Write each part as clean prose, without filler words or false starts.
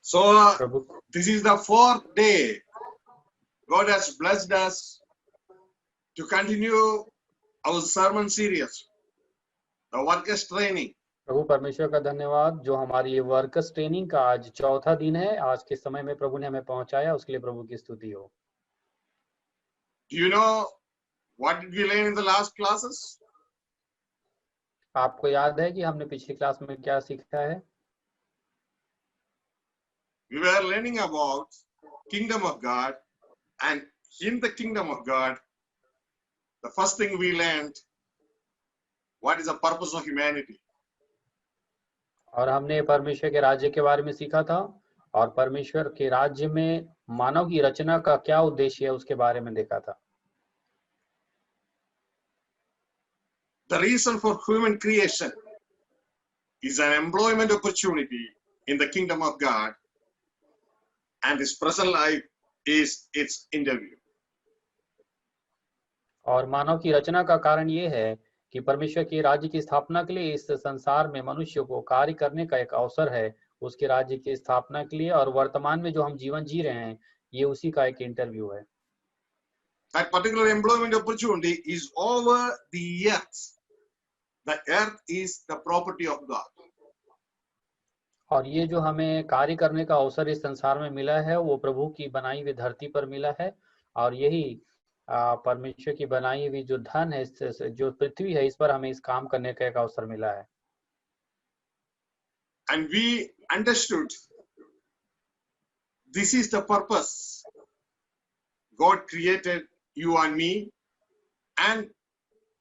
So Prabhu this is the fourth day. God has blessed us to continue our sermon series, the workers training. प्रभु परमेश्वर का धन्यवाद जो हमारी ये workers training का आज चौथा दिन है। आज के समय में प्रभु ने हमें पहुंचाया, उसके लिए प्रभु की स्तुति हो। Do you know what did we learn in the last classes? आपको याद है कि हमने पिछली क्लास में क्या सीखा है? We were learning about kingdom of God, and in the kingdom of God, the first thing we learned, what is the purpose of humanity? और हमने परमेश्वर के राज्य के बारे में सीखा था और परमेश्वर के राज्य में मानव की रचना का क्या उद्देश्य है उसके बारे में देखा था। The reason for human creation is an employment opportunity in the kingdom of God, and this present life is its interview. और मानव की रचना का कारण ये है कि परमेश्वर के राज्य की स्थापना के लिए इस संसार में मनुष्य को कार्य करने का एक अवसर है उसके राज्य की स्थापना के लिए, और वर्तमान में जो हम जीवन जी रहे हैं ये उसी का एक इंटरव्यू है। That particular employment opportunity is over the earth. The earth is the property of God. और ये जो हमें कार्य करने का अवसर इस संसार में मिला है वो प्रभु की बनाई हुई धरती पर मिला है, और यही परमेश्वर की बनाई हुई जो धन है, जो पृथ्वी है, इस पर हमें इस काम करने का एक अवसर मिला है। And we understood this is the purpose. God created you and me, and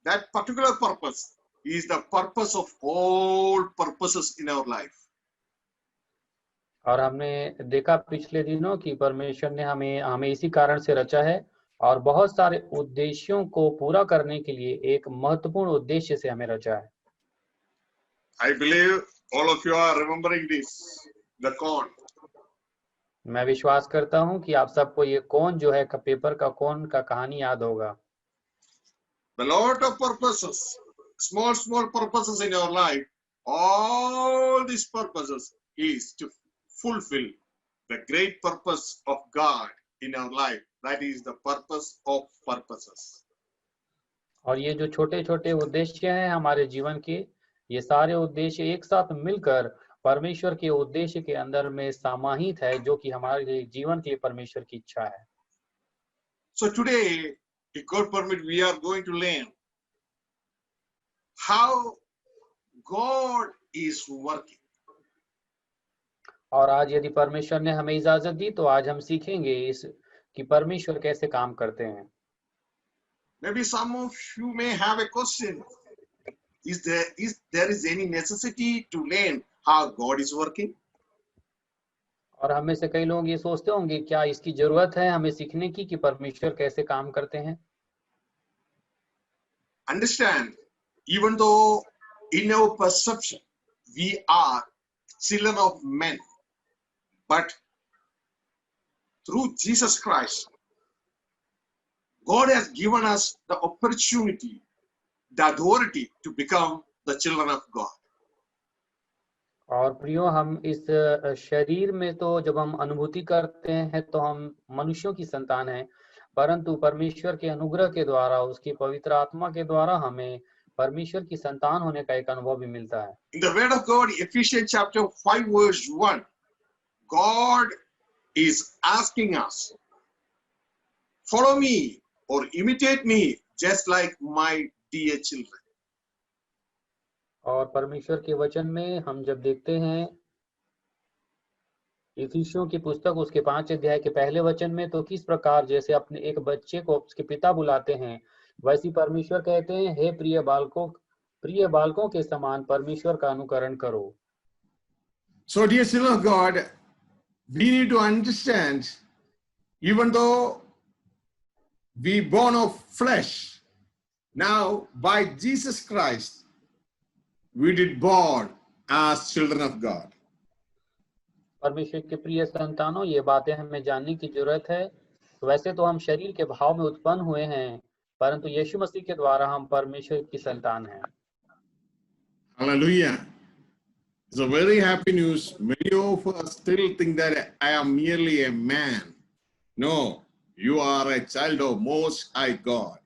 that particular purpose is the purpose of all purposes in our life. और हमने देखा पिछले दिनों कि परमेश्वर ने हमें इसी कारण से रचा है और बहुत सारे उद्देश्यों को पूरा करने के लिए एक महत्वपूर्ण उद्देश्य से हमें रचा है। I believe all of you are remembering this, the corn. मैं विश्वास करता हूं कि आप सबको ये कौन जो है पेपर का कौन का कहानी याद होगा। The lot of purposes, small purposes in our life, all these purposes is to fulfill the great purpose of God in our life. That is the purpose of purposes. और ये जो छोटे छोटे उद्देश्य हैं हमारे जीवन के, ये सारे उद्देश्य एक साथ मिलकर परमेश्वर के उद्देश्य के अंदर में समाहित है, जो कि हमारे जीवन के लिए परमेश्वर की इच्छा है। So today, if God permit, we are going to learn how God is working. और आज यदि परमेश्वर ने हमें इजाजत दी तो आज हम सीखेंगे इस कि परमेश्वर कैसे काम करते हैं। Maybe some of you may have a question. Is there any necessity to learn how God is working? और हमें से कई लोग ये सोचते होंगे क्या इसकी जरूरत है हमें सीखने की कि परमेश्वर कैसे काम करते हैं। Understand, even though in our perception we are children of men, but through Jesus Christ, God has given us the opportunity, the authority to become the children of God. और प्रियो, हम इस शरीर में तो जब हम अनुभूति करते हैं तो हम मनुष्यों की संतान हैं, परंतु परमेश्वर के अनुग्रह के द्वारा, उसकी पवित्र आत्मा के द्वारा हमें परमेश्वर की संतान होने का एक अनुभव भी मिलता है। In the word of God, Ephesians chapter 5 verse 1, God is asking us, follow me or imitate me just like my dear children. और परमेश्वर के वचन में हम जब देखते हैं इफिसियों की पुस्तक उसके 5 अध्याय के पहले वचन में, तो किस प्रकार जैसे अपने एक बच्चे को उसके पिता बुलाते हैं, वैसी परमेश्वर कहते हैं, हे प्रिय बालकों के समान परमेश्वर का अनुकरण करो। So dear children of God, we need to understand, even though we born of flesh, now by Jesus Christ we did born as children of God. परमेश्वर के प्रिय संतानों, ये बातें हमें जानने की जरूरत है। वैसे तो हम शरीर के भाव में उत्पन्न हुए हैं, परंतु यीशु मसीह के द्वारा हम परमेश्वर की संतान हैं। Hallelujah. It's a very happy news. Many of us still think that I am merely a man. No, you are a child of Most High God.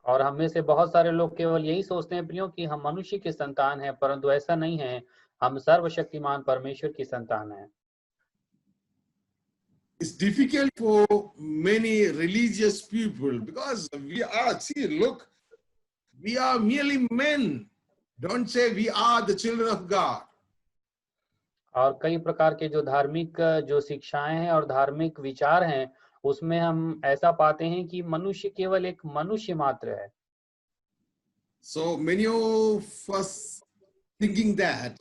और हम में से बहुत सारे लोग केवल यही सोचते हैं प्रियो कि हम मनुष्य की संतान हैं, परंतु ऐसा नहीं है। हम सर्वशक्तिमान परमेश्वर की संतान हैं। It's difficult for many religious people because look, we are merely men. Don't say we are the children of God. और कई प्रकार के जो धार्मिक जो शिक्षाएं हैं और धार्मिक विचार हैं, उसमें हम ऐसा पाते हैं कि मनुष्य केवल एक मनुष्य मात्र है। So many of us thinking that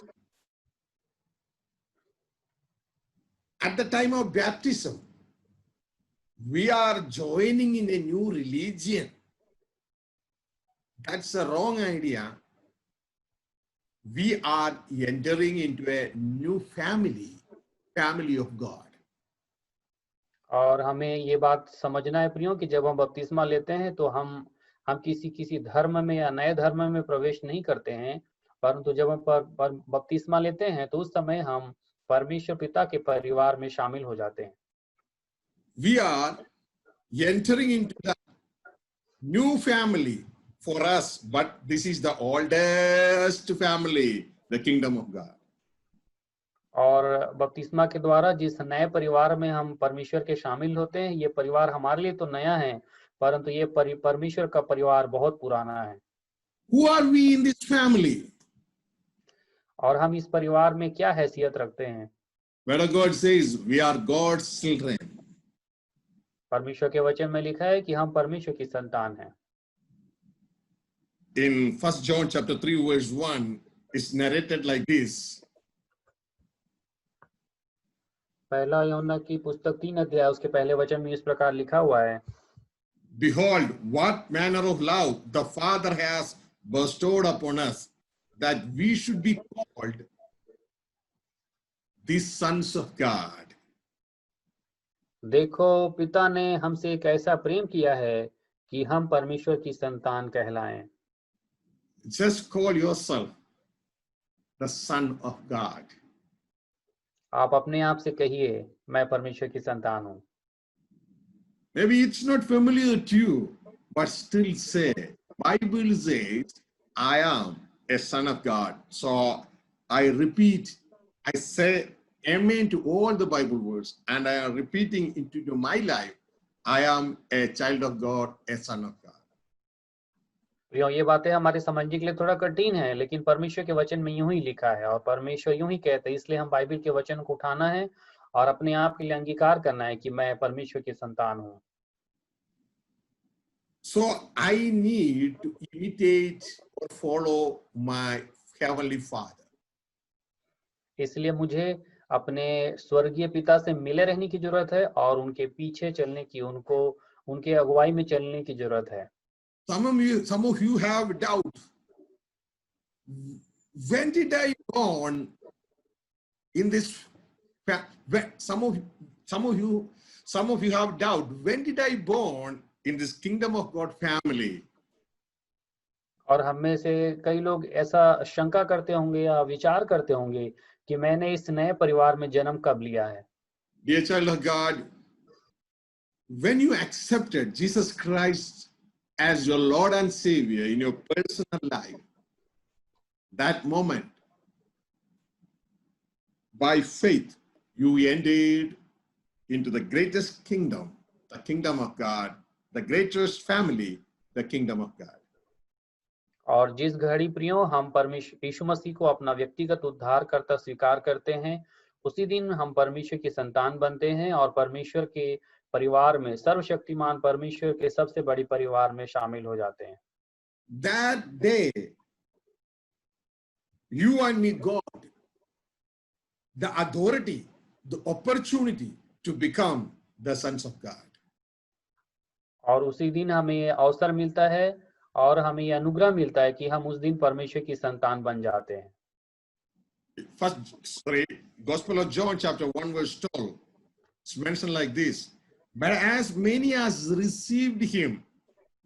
at the time of baptism, we are joining in a new religion. That's a wrong idea. We are entering into a new family of God. और हमें ये बात समझना है प्रियो कि जब हम बपतिस्मा लेते हैं तो हम किसी धर्म में या नए धर्म में प्रवेश नहीं करते हैं, परंतु जब हम बपतिस्मा लेते हैं तो उस समय हम परमेश्वर पिता के परिवार में शामिल हो जाते हैं। We are entering into the new family for us, but this is the oldest family, the kingdom of God. और बपतिस्मा के द्वारा जिस नए परिवार में हम परमेश्वर के शामिल होते हैं, ये परिवार हमारे लिए तो नया है, परंतु ये परमेश्वर का परिवार बहुत पुराना है। Who are we in this family? और हम इस परिवार में क्या हैसियत रखते हैं? Where God says we are God's children. परमेश्वर के वचन में लिखा है कि हम परमेश्वर की संतान हैं। In 1 John chapter 3 verse 1, it's narrated like this. पहला यूहन्ना की पुस्तक 3 अध्याय उसके पहले वचन में इस प्रकार लिखा हुआ है, Behold, what manner of love the Father has bestowed upon us, that we should be called the sons of God. देखो पिता ने हमसे एक ऐसा प्रेम किया है कि हम परमेश्वर की संतान कहलाएं। Just call yourself the son of God. आप अपने आप से कहिए, मैं परमेश्वर की संतान हूँ। Maybe it's not familiar to you, but still say, Bible says, I am a son of God. So I repeat, I say amen to all the Bible words, and I am repeating into my life, I am a child of God, a son of God. ये बातें हमारे समझने के लिए थोड़ा कठिन है, लेकिन परमेश्वर के वचन में यूं ही लिखा है और परमेश्वर यूं ही कहते हैं, इसलिए हम बाइबल के वचन को उठाना है और अपने आप के लिए अंगीकार करना है कि मैं परमेश्वर की संतान हूँ। So I need to imitate or follow my heavenly Father. इसलिए मुझे अपने स्वर्गीय पिता से मिले रहने की जरूरत है और उनके पीछे चलने की, उनके अगुवाई में चलने की जरूरत है। Some of you have doubt. When did I born in this? Some of you have doubt. When did I born in this kingdom of God family? और हम में से कई लोग ऐसा शंका करते होंगे या विचार करते होंगे कि मैंने इस नए परिवार में जन्म कब लिया है। Dear child of God, when you accepted Jesus Christ as your Lord and Savior in your personal life, that moment, by faith, you entered into the greatest kingdom, the kingdom of God, the greatest family, the kingdom of God. और जिस घड़ी प्रियो हम परमेश्वर यीशु मसीह को अपना व्यक्तिगत उद्धारकर्ता स्वीकार करते हैं, उसी दिन हम परमेश्वर की संतान बनते हैं और परमेश्वर के परिवार में, सर्वशक्तिमान परमेश्वर के सबसे बड़ी परिवार में शामिल हो जाते हैं। That day, you and me got the authority, the opportunity to become the sons of God. और उसी दिन हमें ये अवसर मिलता है और हमें ये अनुग्रह मिलता है कि हम उस दिन परमेश्वर की संतान बन जाते हैं। Gospel of John chapter 1 verse 12, it's mentioned like this. But as many as received him,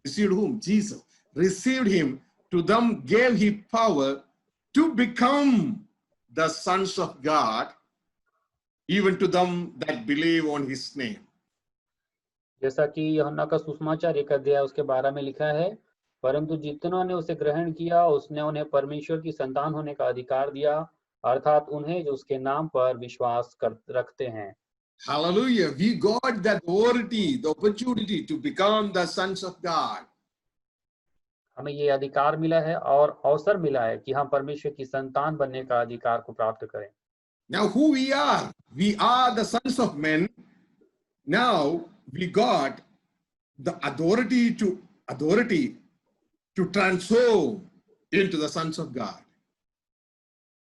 received whom? Jesus. Received him, to them gave he power to become the sons of God, even to them that believe on his name. जैसा कि यूहन्ना का सुसमाचार 1 अध्याय उसके 12 में लिखा है, परंतु जितनों ने उसे ग्रहण किया उसने उन्हें परमेश्वर की संतान होने का अधिकार दिया, अर्थात उन्हें जो उसके नाम पर विश्वास रखते हैं। Hallelujah. We got that authority, the opportunity to become the sons of God. हमें ये अधिकार मिला है और अवसर मिला है कि हम परमेश्वर की संतान बनने का अधिकार को प्राप्त करें। Now who we are the sons of men. Now we got the authority to transform into the sons of God.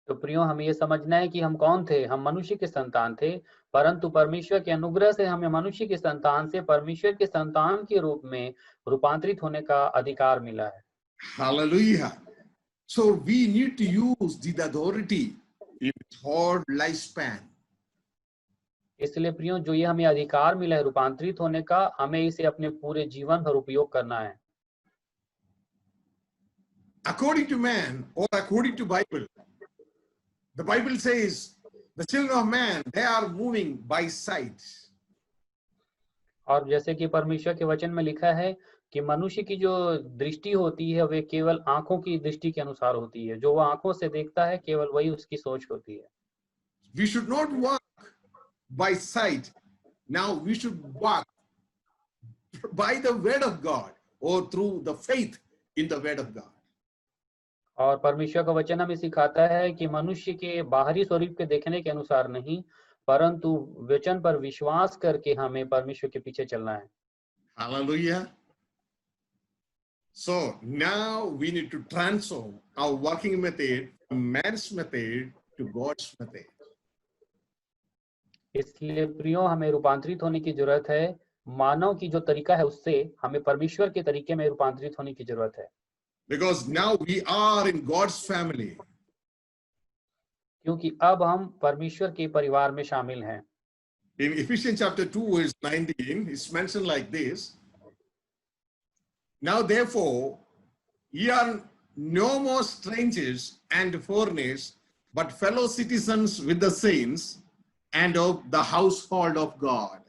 तो प्रियो, हमें ये समझना है कि हम कौन थे। हम मनुष्य के संतान थे, परंतु परमेश्वर के अनुग्रह से हमें मनुष्य की संतान से परमेश्वर के संतान के रूप में रूपांतरित होने का अधिकार मिला है। Hallelujah. So we need to use the authority in whole lifespan. इसलिए प्रियो, जो ये हमें अधिकार मिला है रूपांतरित होने का, हमें इसे अपने पूरे जीवन भर उपयोग करना है। According to man or according to Bible, the Bible says the children of man, they are moving by sight. और जैसे कि परमेश्वर के वचन में लिखा है कि मनुष्य की जो दृष्टि होती है वे केवल आंखों की दृष्टि के अनुसार होती है। जो वो आंखों से देखता है केवल वही उसकी सोच होती है। We should not walk by sight. Now we should walk by the word of God or through the faith in the word of God. और परमेश्वर का वचन हमें सिखाता है कि मनुष्य के बाहरी स्वरूप के देखने के अनुसार नहीं, परंतु वचन पर विश्वास करके हमें परमेश्वर के पीछे चलना है। Hallelujah. So now we need to transform our working method from man's method to God's method. इसलिए प्रियो, हमें रूपांतरित होने की जरूरत है। मानव की जो तरीका है उससे हमें परमेश्वर के तरीके में रूपांतरित होने की जरूरत है। Because now we are in God's family. क्योंकि अब हम परमेश्वर के परिवार में शामिल हैं। In Ephesians chapter 2 verse 19, it's mentioned like this. Now therefore, ye are no more strangers and foreigners, but fellow citizens with the saints and of the household of God.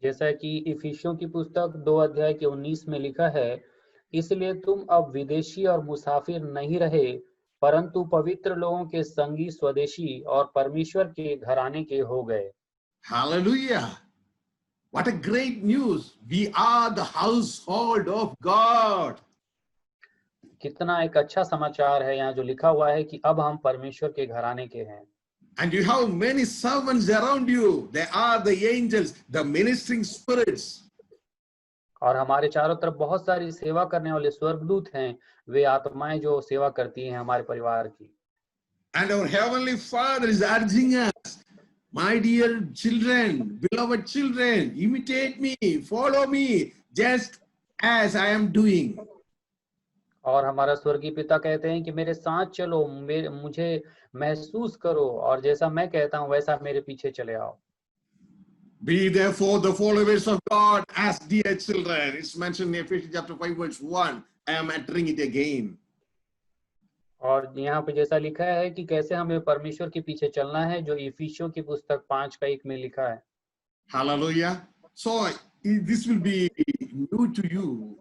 जैसा कि इफिसियों की पुस्तक 2 अध्याय के 19 में लिखा है, इसलिए तुम अब विदेशी और मुसाफिर नहीं रहे, परंतु पवित्र लोगों के संगी, स्वदेशी और परमेश्वर के घराने के हो गए। Hallelujah. What a great news. We are the household of God. कितना एक अच्छा समाचार है यहाँ जो लिखा हुआ है कि अब हम परमेश्वर के घराने के हैं। And you have many servants around you. They are the angels, the ministering spirits. और हमारे चारों तरफ बहुत सारी सेवा करने वाले स्वर्गदूत हैं, वे आत्माएं जो सेवा करती हैं हमारे परिवार की। And our heavenly Father is urging us, my dear children, beloved children, imitate me, follow me, just as I am doing. और हमारा स्वर्गीय पिता कहते हैं कि मेरे साथ चलो, मुझे महसूस करो और जैसा मैं कहता हूँ वैसा मेरे पीछे चले आओ। Be therefore the followers of God as dear children. It's mentioned in Ephesians chapter 5 verse 1. I am entering it again. और यहाँ पे जैसा लिखा है कि कैसे हमें परमेश्वर के पीछे चलना है, जो इफिसियों की पुस्तक 5:1 में लिखा है। Hallelujah. So this will be new to you.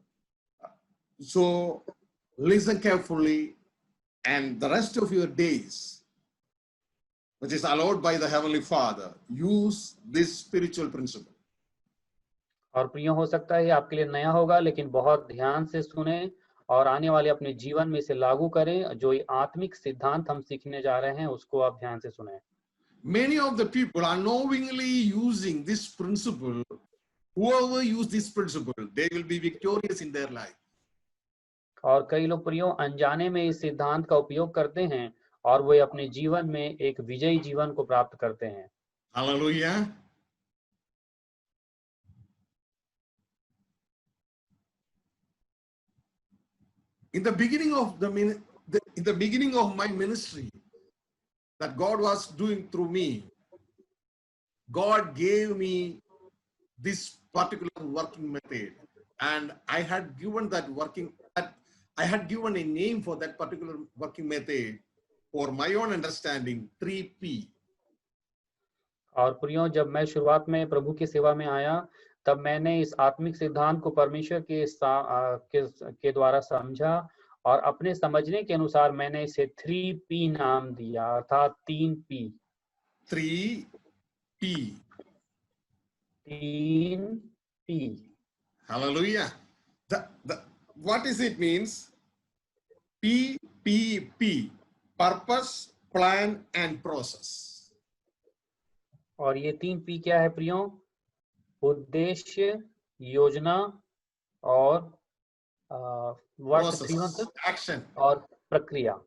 So listen carefully, and the rest of your days, which is allowed by the Heavenly Father, use this spiritual principle. और प्रिय, हो सकता है आपके लिए नया होगा, लेकिन बहुत ध्यान से सुने और आने वाले अपने जीवन में इसे लागू करें। जो ये आत्मिक सिद्धांत हम सीखने जा रहे हैं उसको आप ध्यान से सुने। Many of the people unknowingly using this principle, whoever use this principle, they will be victorious in their life. और कई लोग प्रियो अनजाने में इस सिद्धांत का उपयोग करते हैं और वे अपने जीवन में एक विजयी जीवन को प्राप्त करते हैं। Hallelujah. In the beginning of my ministry that God was doing through me, God gave me this particular working method, and I had given a name for that particular working method for my own understanding, 3P. और प्रियो, जब मैं शुरुआत में प्रभु की सेवा में आया, तब मैंने इस आत्मिक सिद्धांत को परमेश्वर के द्वारा समझा और अपने समझने के अनुसार मैंने इसे 3P नाम दिया, अर्थात 3P। 3P. 3P। Hallelujah. What is it means? PPP. Purpose, plan, and process. और ये 3P क्या है प्रियो? उद्देश्य, योजना और Process, action. और प्रक्रिया।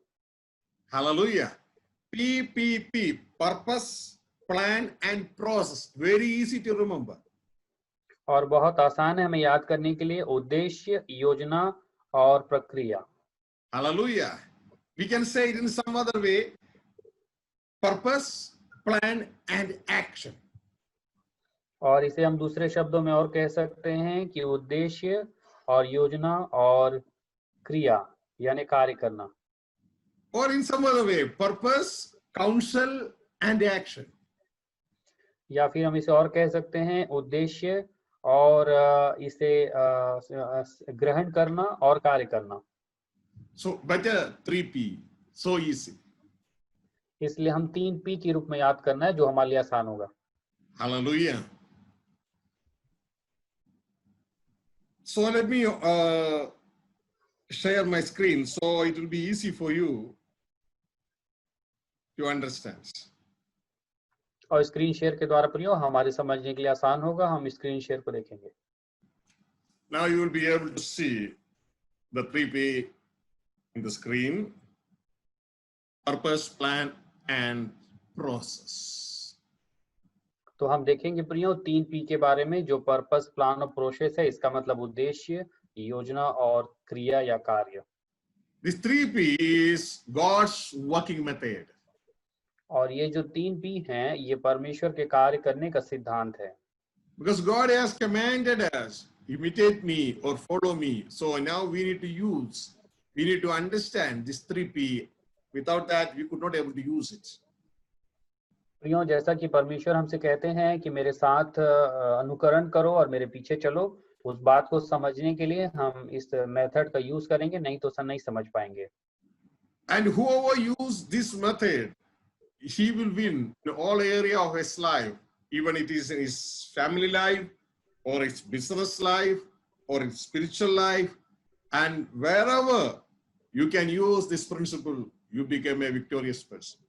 Hallelujah. PPP. Purpose, plan, and process. Very easy to remember. और बहुत आसान है हमें याद करने के लिए, उद्देश्य, योजना और प्रक्रिया। Hallelujah. We can say it in some other way. Purpose, plan, and action. और इसे हम दूसरे शब्दों में और कह सकते हैं कि उद्देश्य और योजना और क्रिया यानी कार्य करना। Or in some other way, purpose, counsel, and action. या फिर हम इसे और कह सकते हैं उद्देश्य और इसे ग्रहण करना और कार्य करना। So better 3P. So easy. इसलिए हम 3P के रूप में याद करना है, जो हमारे लिए आसान होगा। Hallelujah. So let me share my screen so it will be easy for you to understand. और स्क्रीन शेयर के द्वारा प्रियो हमारे समझने के लिए आसान होगा। हम स्क्रीन शेयर को देखेंगे। Now you will be able to see the 3P in the screen. Purpose, plan, and process. तो हम देखेंगे प्रियो 3P के बारे में, जो पर्पस, प्लान और प्रोसेस है। इसका मतलब उद्देश्य, योजना और क्रिया या कार्य। This 3P is God's working method. और ये जो 3P हैं, ये परमेश्वर के कार्य करने का सिद्धांत है। Because God has commanded us, imitate me or follow me. So now we need to understand this 3P. Without that, we could not able to use it. प्रियो, जैसा कि परमेश्वर हमसे कहते हैं कि मेरे साथ अनुकरण करो और मेरे पीछे चलो, उस बात को समझने के लिए हम इस मेथड का यूज करेंगे, नहीं तो नहीं समझ पाएंगे। And whoever use this method, he will win in all area of his life, even it is in his family life or his business life or his spiritual life, and wherever you can use this principle, you become a victorious person.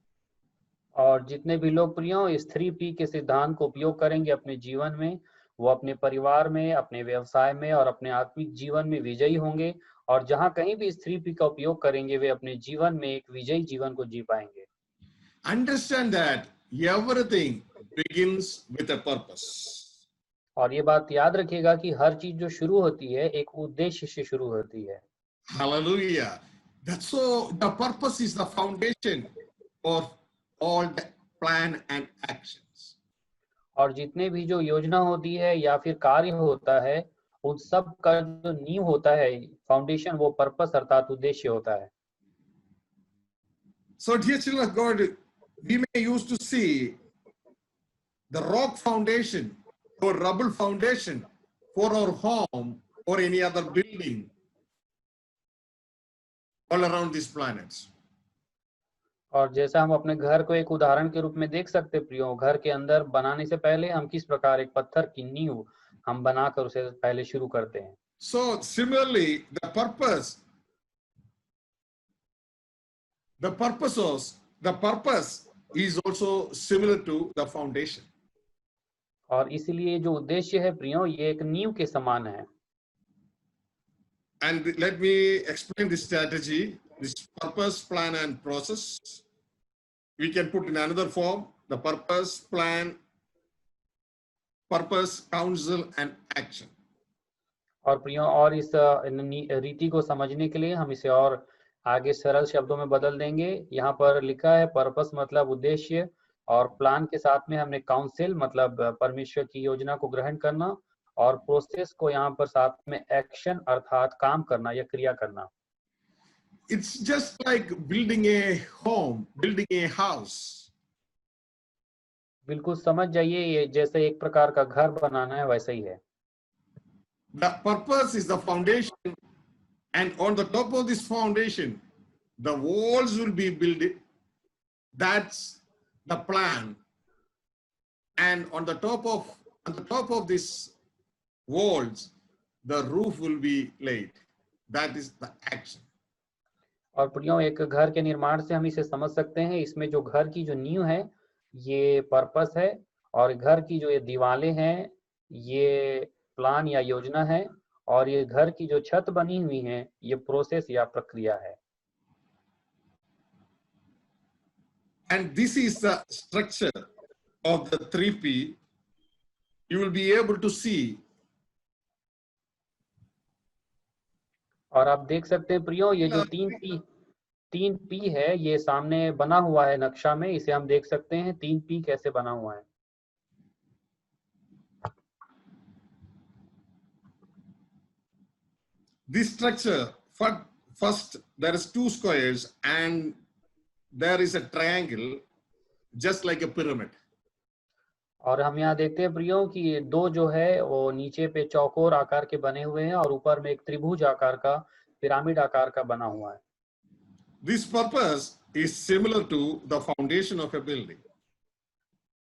और जितने भी लोग प्रियो इस 3P के सिद्धांत को उपयोग करेंगे अपने जीवन में, वो अपने परिवार में, अपने व्यवसाय में और अपने आत्मिक जीवन में विजयी होंगे। और जहां कहीं भी इस 3P का उपयोग करेंगे, वे अपने जीवन में एक विजयी जीवन को जी पाएंगे। Understand that everything begins with a purpose. और ये बात याद रखिएगा कि हर चीज जो शुरू होती है एक उद्देश्य से शुरू होती है। Hallelujah. That's so the purpose is the foundation of all the plan and actions. और जितने भी जो योजना होती है या फिर कार्य होता है, उन सब का जो नींव होता है, फाउंडेशन, वो पर्पस अर्थात उद्देश्य होता है। So dear children of God, we may used to see the rock foundation or rubble foundation for our home or any other building all around these planets. और जैसा हम अपने घर को एक उदाहरण के रूप में देख सकते प्रियो, घर के अंदर बनाने से पहले हम किस प्रकार एक पत्थर की नींव हम बनाकर उसे पहले शुरू करते हैं। So similarly, the purpose is also similar to the foundation. और इसीलिए जो उद्देश्य है प्रियो, ये एक नींव के समान है। And let me explain this strategy, this purpose, plan, and process. We can put in another form, the purpose, plan, purpose, counsel, and action. और प्रियो, और इस रीति को समझने के लिए हम इसे और आगे सरल शब्दों में बदल देंगे। यहाँ पर लिखा है पर्पस मतलब उद्देश्य, और प्लान के साथ में हमने काउंसिल मतलब परमेश्वर की योजना को ग्रहण करना, और प्रोसेस को यहाँ पर साथ में एक्शन अर्थात काम करना या क्रिया करना। it's just like building a home, building a house. बिल्कुल समझ जाइए, ये जैसे एक प्रकार का घर बनाना है वैसा ही है। The purpose is the foundation, and on the top of this foundation, the walls will be built. That's the plan. And on the top of this walls, the roof will be laid. That is the action. और प्रियो, एक घर के निर्माण से हम इसे समझ सकते हैं, इसमें जो घर की जो नींव है ये पर्पस है, और घर की जो ये दीवारें हैं ये प्लान या योजना है, और ये घर की जो छत बनी हुई है ये प्रोसेस या प्रक्रिया है। And this is the structure of the 3P. You will be able to see. और आप देख सकते हैं प्रियो, ये जो 3P है ये सामने बना हुआ है नक्शा में, इसे हम देख सकते हैं 3P कैसे बना हुआ है। This structure, first there is 2 squares and there is a triangle just like a pyramid. और हम यहाँ देखते हैं प्रियो कि ये 2 जो है वो नीचे पे चौकोर आकार के बने हुए हैं और ऊपर में एक त्रिभुज आकार का, पिरामिड आकार का बना हुआ है। This purpose is similar to the foundation of a building.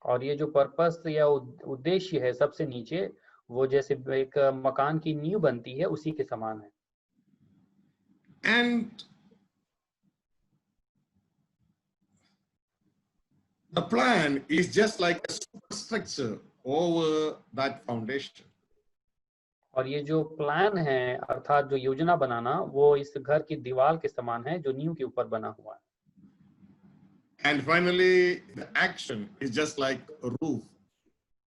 और ये जो पर्पस या उद्देश्य है सबसे नीचे, वो जैसे एक मकान की नींव बनती है उसी के समान है। And the plan is just like a superstructure over that foundation. और ये जो प्लान है अर्थात जो योजना बनाना, वो इस घर की दीवार के समान है जो नींव के ऊपर बना हुआ है। And finally, the action is just like a roof.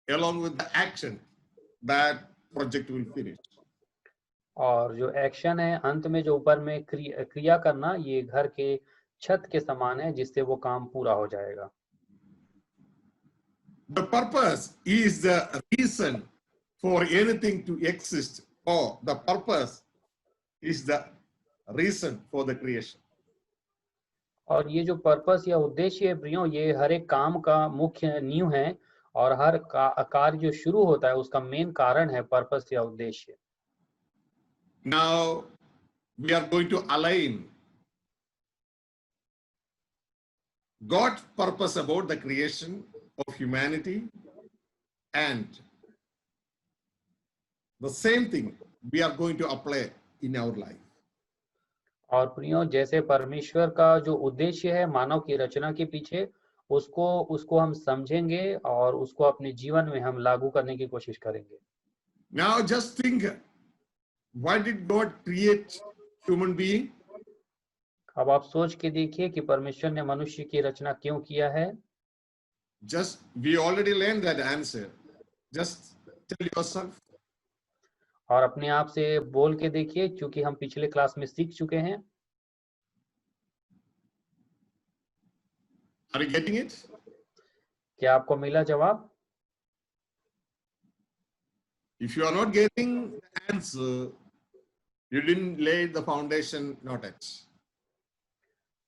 Along with the action, that project will finish. और जो एक्शन है अंत में जो ऊपर में क्रिया करना, ये घर के छत के समान है जिससे वो काम पूरा हो जाएगा। The purpose is the reason for anything to exist, or the purpose is the reason for the creation. और ये जो पर्पस या उद्देश्य है प्रियो, ये हर एक काम का मुख्य नींव है, और हर कार्य जो शुरू होता है उसका मेन कारण है पर्पस या उद्देश्य। Now we are going to align God's purpose about the creation of humanity, and the same thing we are going to apply in our life. और प्रियो, जैसे परमेश्वर का जो उद्देश्य है मानव की रचना के पीछे, उसको हम समझेंगे और उसको अपने जीवन में हम लागू करने की कोशिश करेंगे। Now just think, why did God create human being? अब आप सोच के देखिए कि परमेश्वर ने मनुष्य की रचना क्यों किया है। Just we already learned that answer. Just tell yourself. और अपने आप से बोल के देखिए, क्योंकि हम पिछले क्लास में सीख चुके हैं। Are you getting it? क्या आपको मिला जवाब? If you are not getting the answer, you didn't lay the foundation knowledge.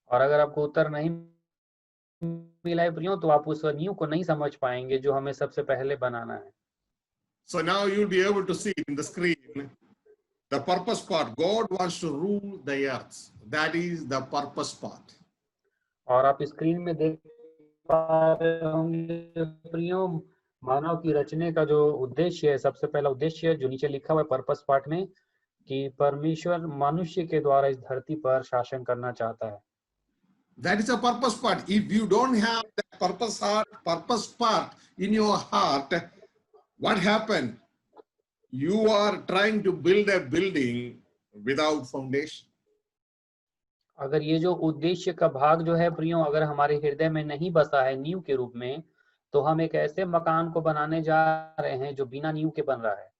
और अगर आपको उत्तर नहीं मिला है प्रियो, तो आप उस नींव को नहीं समझ पाएंगे जो हमें सबसे पहले बनाना है। So now you'll be able to see in the screen the purpose part. God wants to rule the earth. That is the purpose part. और आप स्क्रीन में देख पा रहे होंगे प्रियो, मानव की रचने का जो उद्देश्य है, सबसे पहला उद्देश्य जो नीचे लिखा हुआ है पर्पस पार्ट में, कि परमेश्वर मनुष्य के द्वारा इस धरती पर शासन करना चाहता है। That is a purpose part. If you don't have that purpose part in your heart, what happened? You are trying to build a building without foundation. अगर ये जो उद्देश्य का भाग जो है प्रियो, अगर हमारे हृदय में नहीं बसा है नींव के रूप में, तो हम एक ऐसे मकान को बनाने जा रहे हैं जो बिना नींव के बन रहा है।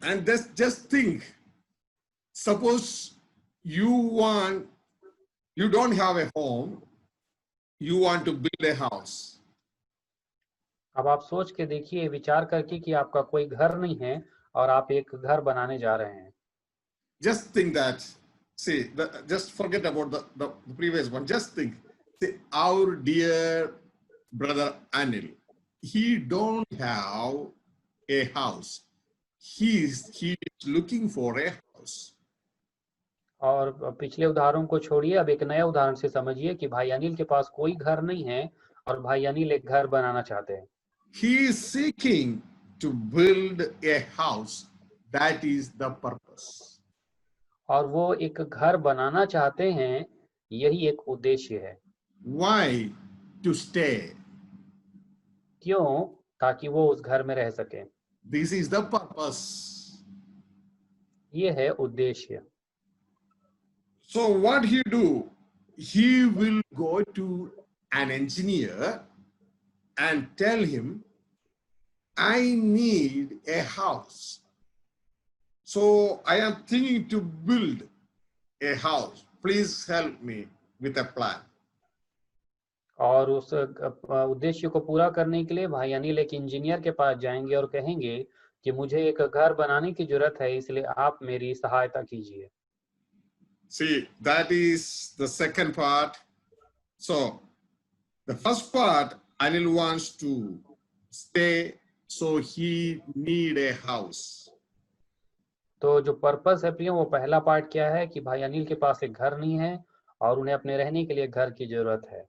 And just think, suppose you don't have a home, you want to build a house. अब आप सोच के देखिए, विचार करके कि आपका कोई घर नहीं है और आप एक घर बनाने जा रहे हैं। just think that, see, just forget about the previous one. Just think, see, our dear brother Anil, he don't have a house. He is looking for a house. और पिछले उदाहरण को छोड़िए, अब एक नए उदाहरण से समझिए कि भाई अनिल के पास कोई घर नहीं है और भाई अनिल एक घर बनाना चाहते हैं। He is seeking to build a house. That is the purpose. और वो एक घर बनाना चाहते हैं, यही एक उद्देश्य है। Why? To stay. क्यों? ताकि वो उस घर में रह सके। This is the purpose. ये है उद्देश्य। So what he do? He will go to an engineer and tell him, I need a house. So I am thinking to build a house. Please help me with a plan. और उस उद्देश्य को पूरा करने के लिए भाई अनिल एक इंजीनियर के पास जाएंगे और कहेंगे कि मुझे एक घर बनाने की जरूरत है, इसलिए आप मेरी सहायता कीजिए। See, that is the second part. So the first part, Anil wants to stay, so he need a house. तो जो पर्पस है प्रियो, वो पहला पार्ट क्या है कि भाई अनिल के पास एक घर नहीं है और उन्हें अपने रहने के लिए घर की जरूरत है।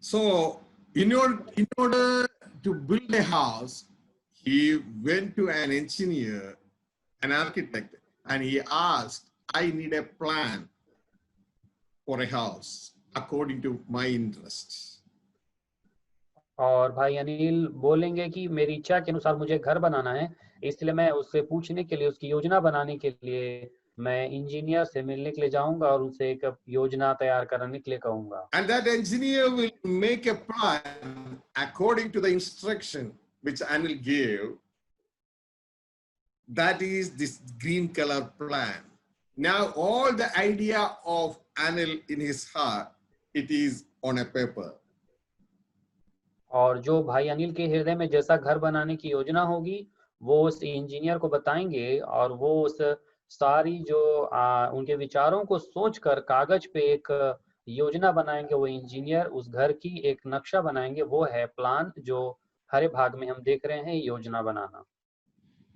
So in order to build a house, he went to an engineer, an architect, and he asked, I need a plan for a house according to my interests. और भाई अनिल बोलेंगे कि मेरी इच्छा के अनुसार मुझे घर बनाना है, इसलिए मैं उससे पूछने के लिए, उसकी योजना बनाने के लिए मैं इंजीनियर से मिलने के लिए जाऊंगा और उनसे एक योजना तैयार करने के लिए कहूंगा। And that engineer will make a plan according to the instruction which Anil gave. That is this green color plan. Now all the idea of Anil in his heart, it is on a paper. और जो भाई अनिल के हृदय में जैसा घर बनाने की योजना होगी, वो उस इंजीनियर को बताएंगे और वो उस सारी जो उनके विचारों को सोचकर कागज पे एक योजना बनाएंगे। वो इंजीनियर उस घर की एक नक्शा बनाएंगे, वो है प्लान, जो हरे भाग में हम देख रहे हैं, योजना बनाना।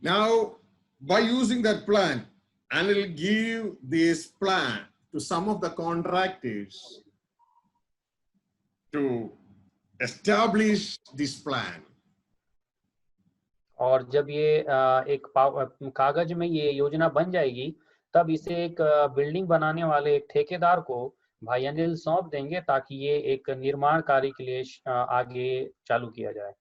Now, by using that plan, Anil give this plan to some of the contractors to establish this plan. और जब ये एक कागज में ये योजना बन जाएगी, तब इसे एक बिल्डिंग बनाने वाले एक ठेकेदार को भाई अनिल सौंप देंगे, ताकि ये एक निर्माण कार्य के लिए आगे चालू किया जाए।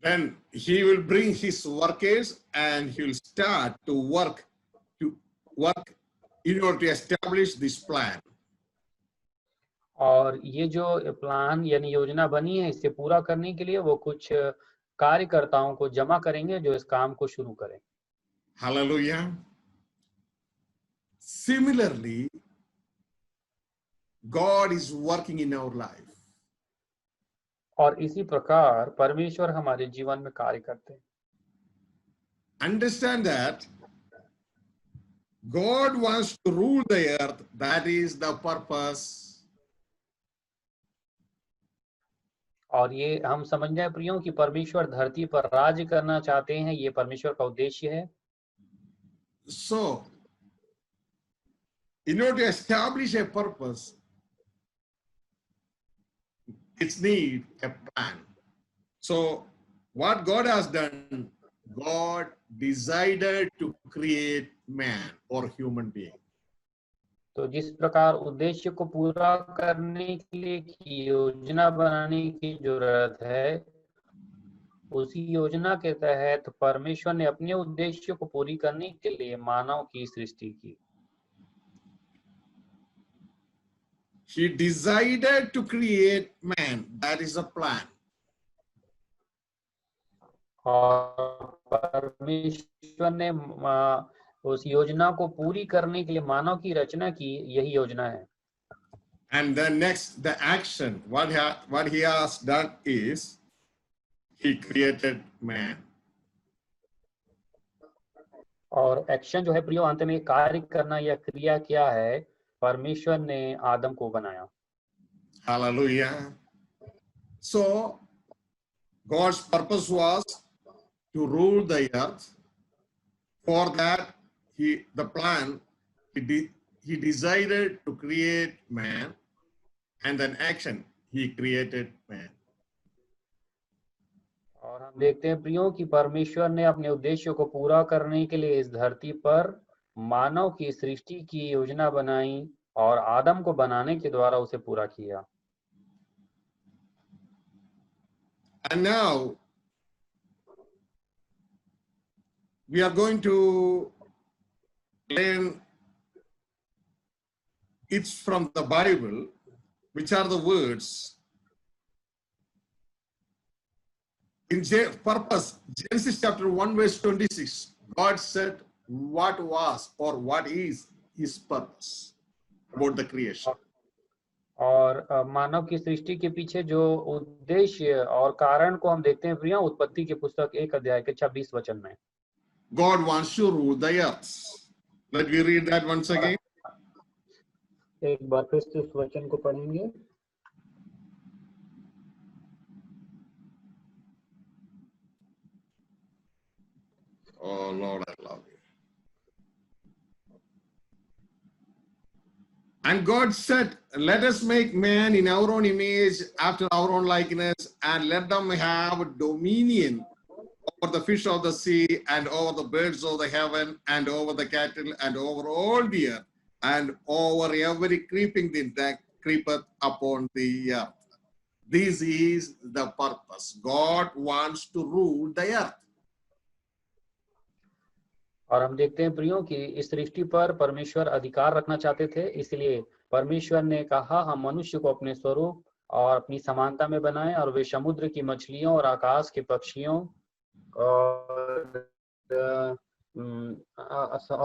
Then he will bring his workers and he will start to work in order to establish this plan. और ये जो प्लान यानी योजना बनी है, इसे पूरा करने के लिए वो कुछ कार्यकर्ताओं को जमा करेंगे जो इस काम को शुरू करें। Hallelujah. Similarly, God is working in our life. और इसी प्रकार परमेश्वर हमारे जीवन में कार्य करते हैं। Understand that God wants to rule the earth. That is the purpose. और ये हम समझ जाए प्रियो कि परमेश्वर धरती पर राज्य करना चाहते हैं, ये परमेश्वर का उद्देश्य है। So, in order to establish a purpose, it's need a plan. So, what God has done, God decided to create man or human being. तो जिस प्रकार उद्देश्य को पूरा करने के लिए योजना बनाने की जरूरत है, उसी योजना के तहत परमेश्वर ने अपने उद्देश्य को पूरी करने के लिए मानव की सृष्टि की। He decided to create man. That is a plan. और परमेश्वर ने उस योजना को पूरी करने के लिए मानव की रचना की, यही योजना है। And then next, the action, what he has done is, he created man. और एक्शन जो है प्रियो अंत में कार्य करना या क्रिया क्या है, परमेश्वर ने आदम को बनाया। Hallelujah. So, God's purpose was to rule the earth. For that, the plan, he decided to create man, and then action, he created man. और हम देखते हैं प्रियो कि परमेश्वर ने अपने उद्देश्यों को पूरा करने के लिए इस धरती पर मानव की सृष्टि की योजना बनाई और आदम को बनाने के द्वारा उसे पूरा किया। And now we are going to learn it's from the Bible, which are the words in purpose, Genesis chapter 1 verse 26. God said what was or what is his purpose about the creation. और मानव की सृष्टि के पीछे जो उद्देश्य और कारण को हम देखते हैं प्रिया उत्पत्ति की पुस्तक 1 अध्याय के 26 वचन में। God wants to rule the earth. Let me read that once again. एक बार फिर से उस वचन को पढ़ेंगे। Oh Lord, I love you. And God said, let us make man in our own image, after our own likeness, and let them have dominion over the fish of the sea, and over the birds of the heaven, and over the cattle, and over all the earth, and over every creeping thing that creepeth upon the earth. This is the purpose. God wants to rule the earth. और हम देखते हैं प्रियो कि इस सृष्टि पर परमेश्वर अधिकार रखना चाहते थे, इसलिए परमेश्वर ने कहा हम मनुष्य को अपने स्वरूप और अपनी समानता में बनाएं और वे समुद्र की मछलियों और आकाश के पक्षियों और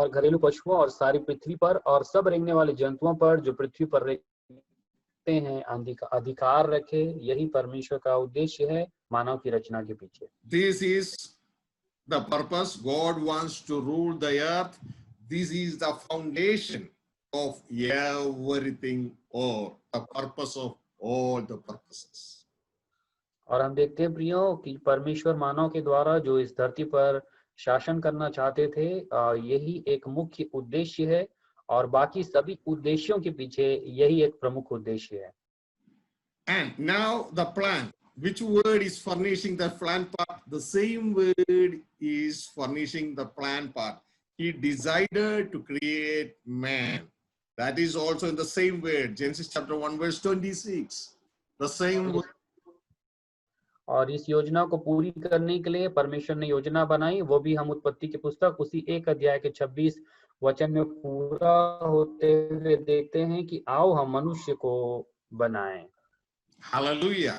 घरेलू पशुओं और सारी पृथ्वी पर और सब रेंगने वाले जंतुओं पर जो पृथ्वी पर रहते हैं अधिकार रखे। यही परमेश्वर का उद्देश्य है मानव की रचना के पीछे। This is the purpose. God wants to rule the earth. This is the foundation of everything, or the purpose of all the purposes. और हम देखते हैं प्रियो कि परमेश्वर मानव के द्वारा जो इस धरती पर शासन करना चाहते थे, यही एक मुख्य उद्देश्य है और बाकी सभी उद्देश्यों के पीछे यही एक प्रमुख उद्देश्य है। And now the plan. Which word is furnishing the plan part? The same word is furnishing the plan part. He decided to create man. That is also in the same word. Genesis chapter 1 verse 26. The same word. और इस योजना को पूरी करने के लिए परमेश्वर ने योजना बनाई, वो भी हम उत्पत्ति की पुस्तक उसी 1 अध्याय के 26 वचन में पूरा होते हुए देखते हैं कि आओ हम मनुष्य को बनाएं। Hallelujah.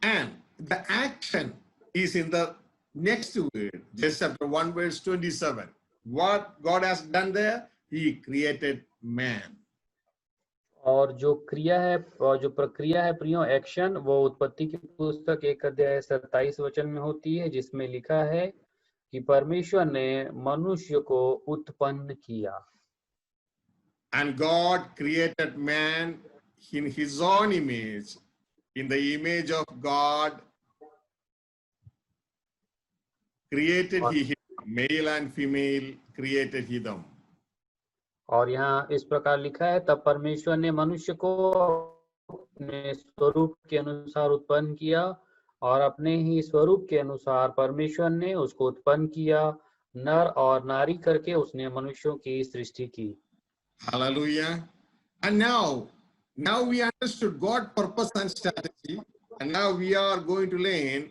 And the action is in the next word, Genesis chapter 1 verse 27. What God has done there, he created man. और जो क्रिया है और जो प्रक्रिया है प्रियो एक्शन, वो उत्पत्ति की पुस्तक 1 अध्याय 27 वचन में होती है, जिसमें लिखा है कि परमेश्वर ने मनुष्य को उत्पन्न किया। And God created man in his own image. In the image of God created he him, male and female created he them. और यहाँ इस प्रकार लिखा है, तब परमेश्वर ने मनुष्य को अपने स्वरूप के अनुसार उत्पन्न किया और अपने ही स्वरूप के अनुसार परमेश्वर ने उसको उत्पन्न किया, नर और नारी करके उसने मनुष्यों की सृष्टि की। Hallelujah. And now we understood God's purpose and strategy, and now we are going to learn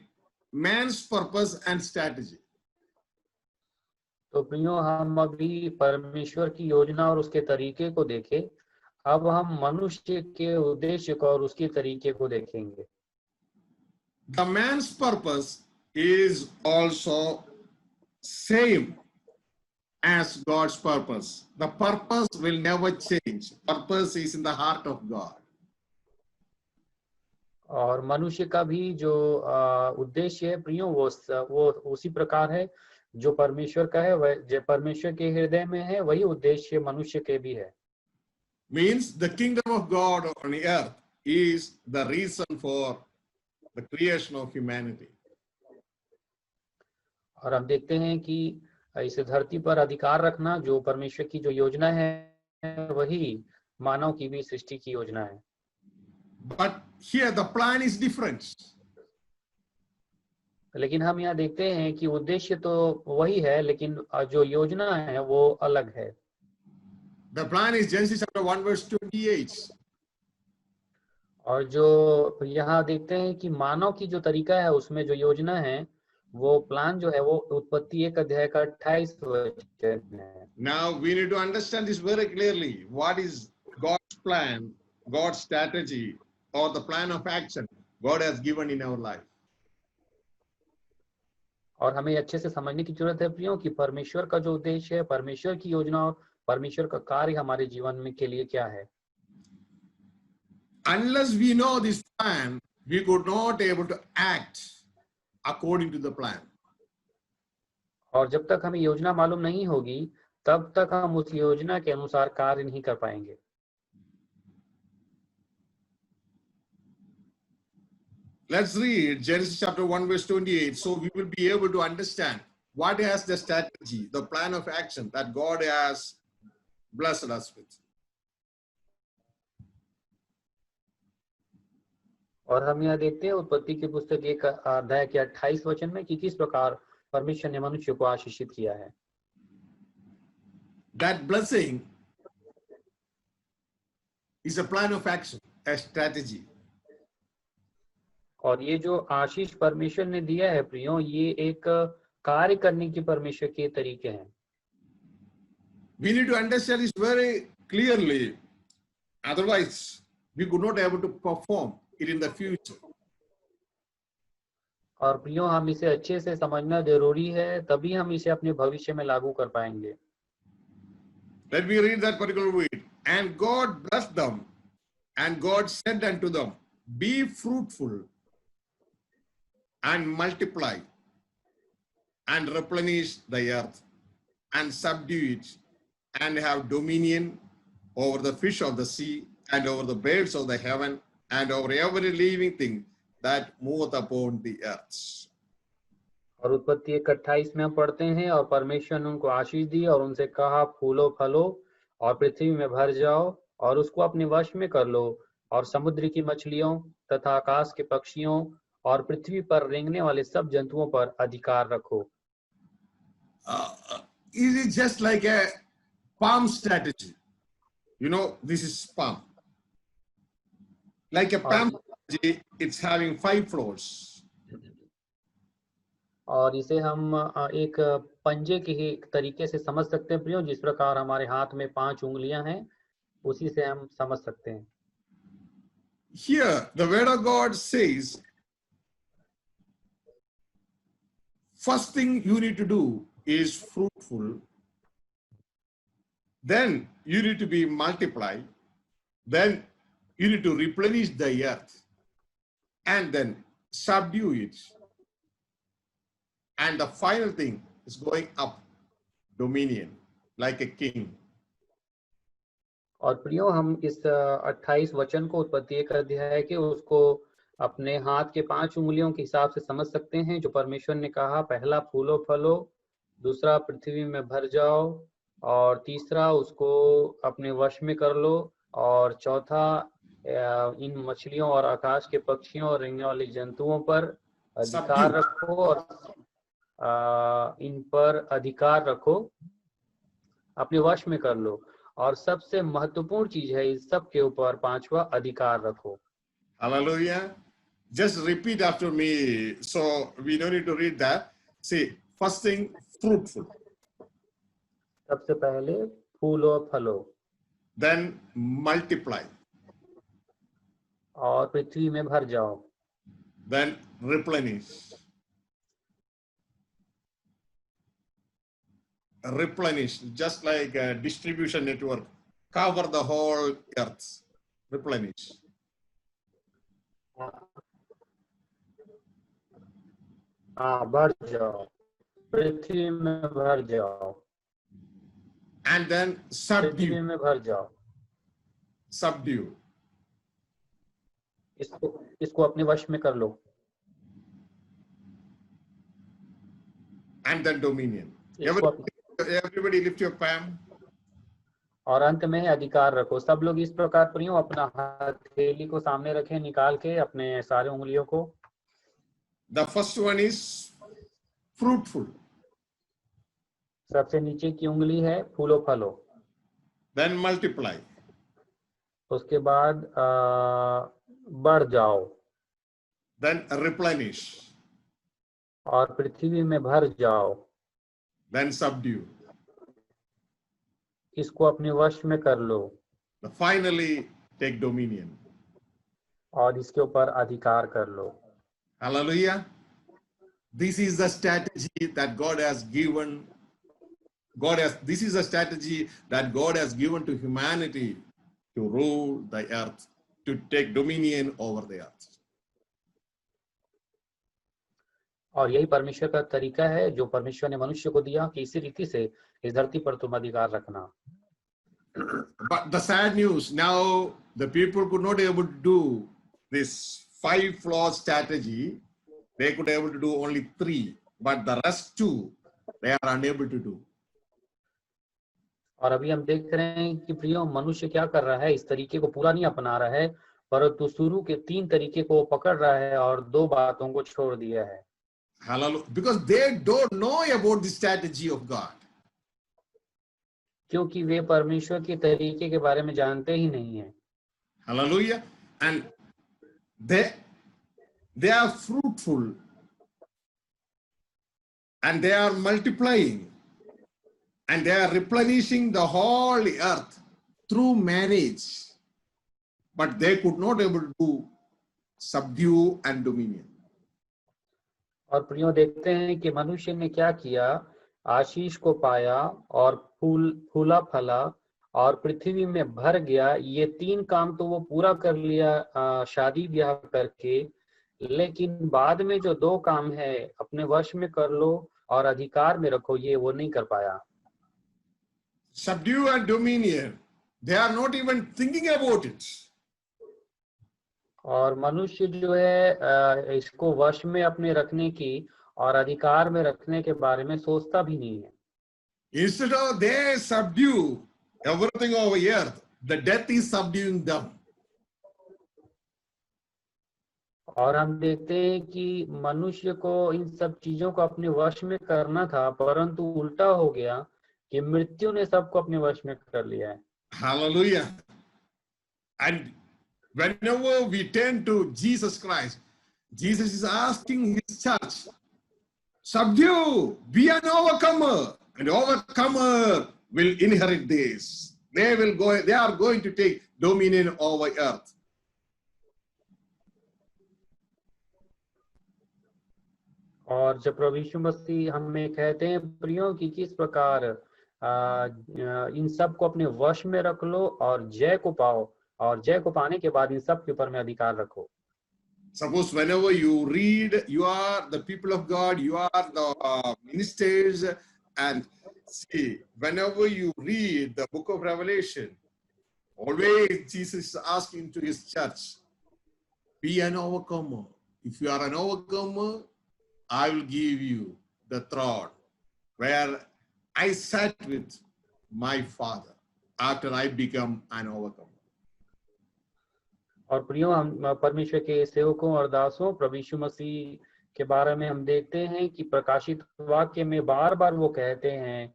man's purpose and strategy. तो प्रियो हम अभी परमेश्वर की योजना और उसके तरीके को देखें, अब हम मनुष्य के उद्देश्य को और उसके तरीके को देखेंगे। The man's purpose is also same as God's purpose. The purpose will never change. Purpose is in the heart of God. और मनुष्य का भी जो उद्देश्य है प्रियो वो उसी प्रकार है जो परमेश्वर का है वह जो परमेश्वर के हृदय में है वही उद्देश्य मनुष्य के भी है। Means the kingdom of God on earth is the reason for the creation of humanity. और हम देखते हैं कि इस धरती पर अधिकार रखना जो परमेश्वर की जो योजना है वही मानव की भी सृष्टि की योजना है। But here the plan is different. लेकिन हम यहाँ देखते हैं कि उद्देश्य तो वही है लेकिन जो योजना है वो अलग है। The plan is Genesis chapter 1 verse 28. और जो यहाँ देखते हैं कि मानव की जो तरीका है उसमें जो योजना है वो प्लान जो है वो उत्पत्ति 1 अध्याय का 28 वचन है। Now we need to understand this very clearly. What is God's plan, God's strategy, or the plan of action God has given in our life? और हमें अच्छे से समझने की जरूरत है प्रियो कि परमेश्वर का जो उद्देश्य है, परमेश्वर की योजना और परमेश्वर का कार्य हमारे जीवन में के लिए क्या है। Unless we know this plan, we could not able to act according to the plan. और जब तक हमें योजना मालूम नहीं होगी तब तक हम उस योजना के अनुसार कार्य नहीं कर पाएंगे। Let's read Genesis chapter 1 verse 28 so we will be able to understand what is the strategy, the plan of action that God has blessed us with. और हम यहाँ देखते हैं उत्पत्ति की पुस्तक 1 अध्याय के 28 वचन में कि किस प्रकार परमेश्वर ने मनुष्य को आशीषित किया है। That blessing is a plan of action, a strategy. और ये जो आशीष परमेश्वर ने दिया है प्रियो ये एक कार्य करने की परमेश्वर के तरीके हैं। We need to understand this very clearly, otherwise we could not able to perform it in the future. और प्रियो हम इसे अच्छे से समझना जरूरी है तभी हम इसे अपने भविष्य में लागू कर पाएंगे। Let me read that particular word. And God blessed them, and God said unto them, be fruitful and multiply and replenish the earth and subdue it and have dominion over the fish of the sea and over the birds of the heaven and over every living thing that moveth upon the earth. और उत्पत्ति 1:28 में हम पढ़ते हैं और परमेश्वर ने उनको आशीष दी और उनसे कहा फूलो फलो और पृथ्वी में भर जाओ और उसको अपने वश में कर लो और समुद्र की मछलियों तथा आकाश के पक्षियों और पृथ्वी पर रेंगने वाले सब जंतुओं पर अधिकार रखो। It is just like a palm strategy. You know, this is palm. Like a palm strategy, it's having 5 floors. और इसे हम एक पंजे के ही तरीके से समझ सकते हैं प्रियो, जिस प्रकार हमारे हाथ में 5 उंगलियां हैं उसी से हम समझ सकते हैं। Here, the word of God says, first thing you need to do is fruitful, then you need to be multiplied, then you need to replenish the earth, and then subdue it. And the final thing is going up, dominion, like a king. और प्रियो हम इस 28 वचन को उत्पत्ति 1 अध्याय के उसको अपने हाथ के 5 उंगलियों के हिसाब से समझ सकते हैं, जो परमेश्वर ने कहा पहला फूलो फलो, दूसरा पृथ्वी में भर जाओ और तीसरा उसको अपने वश में कर लो और चौथा इन मछलियों और आकाश के पक्षियों और रेंगने वाले जंतुओं पर अधिकार रखो और इन पर अधिकार रखो, अपने वश में कर लो और सबसे महत्वपूर्ण चीज है इस सब के ऊपर 5वां अधिकार रखो। Hallelujah. Just repeat after me. So we don't need to read that. See, first thing, fruitful. सबसे पहले फूलो फलो, Then multiply. और पृथ्वी में भर जाओ, Then replenish. Replenish, just like a distribution network, cover the whole earth. Replenish. हाँ बढ़ जाओ, पृथ्वी में भर जाओ, and then पृथ्वी subdue. में भर जाओ, Subdue. इसको अपने वश में कर लो, And then dominion. इसको Everybody lift your palm. और अंत में अधिकार रखो। सब लोग इस प्रकार प्रियो अपना हथेली को सामने रखें, निकाल के अपने सारे उंगलियों को। The first one is fruitful. सबसे नीचे की उंगली है फूलो फलो, Then multiply. उसके बाद बढ़ जाओ, Then replenish. और पृथ्वी में भर जाओ, Then subdue. इसको अपने वश में कर लो, Finally, take dominion. और इसके ऊपर अधिकार कर लो। Hallelujah. This is the strategy that God has given. This is a strategy that God has given to humanity to rule the earth, to take dominion over the earth. और यही परमेश्वर का तरीका है जो परमेश्वर ने मनुष्य को दिया कि इसी रीति से इस धरती पर तुम अधिकार रखना। But the sad news, now the people could not able to do this 5 floor strategy. They could able to do only 3, but the rest 2 they are unable to do. और अभी हम देख रहे हैं कि प्रियो मनुष्य क्या कर रहा है, इस तरीके को पूरा नहीं अपना रहा है, परंतु शुरू के 3 तरीके को पकड़ रहा है और 2 बातों को छोड़ दिया है। Hallelujah. Because they don't know about the strategy of God. क्योंकि वे परमेश्वर के तरीके के बारे में जानते ही नहीं है। Hallelujah. And they are fruitful and they are multiplying and they are replenishing the whole earth through marriage, but they could not able to subdue and dominion. और प्रियो देखते हैं कि मनुष्य ने क्या किया, आशीष को पाया और फूला फला और पृथ्वी में भर गया। ये 3 काम तो वो पूरा कर लिया शादी ब्याह करके, लेकिन बाद में जो 2 काम है, अपने वश में कर लो और अधिकार में रखो, ये वो नहीं कर पाया। Subdue and dominion, they are not even thinking about it. और मनुष्य जो है इसको वश में अपने रखने की और अधिकार में रखने के बारे में सोचता भी नहीं है। Instead of they subdue everything over earth, the death is subduing them. और हम देखते हैं कि मनुष्य को इन सब चीजों को अपने वश में करना था, परंतु उल्टा हो गया कि मृत्यु ने सबको अपने वश में कर लिया है। Hallelujah. And whenever we turn to Jesus Christ, Jesus is asking his church, subdue, be an overcomer, and overcomer will inherit this. They are going to take dominion over earth. और जब प्रभु यीशु मसीह हमें कहते हैं प्रियो कि किस प्रकार इन सब को अपने वश में रख लो और जय को पाओ, और जय को पाने के बाद इन सब के ऊपर में अधिकार रखो। Suppose whenever you read, you are the people of God, you are the ministers, and see, whenever you read the book of Revelation, always Jesus is asking to his church, be an overcomer. If you are an overcomer, I will give you the throne where I sat with my Father after I become an overcomer. और प्रियो हम परमेश्वर के सेवकों और दासों, प्रभु यीशु मसीह के बारे में हम देखते हैं कि प्रकाशित वाक्य में बार बार वो कहते हैं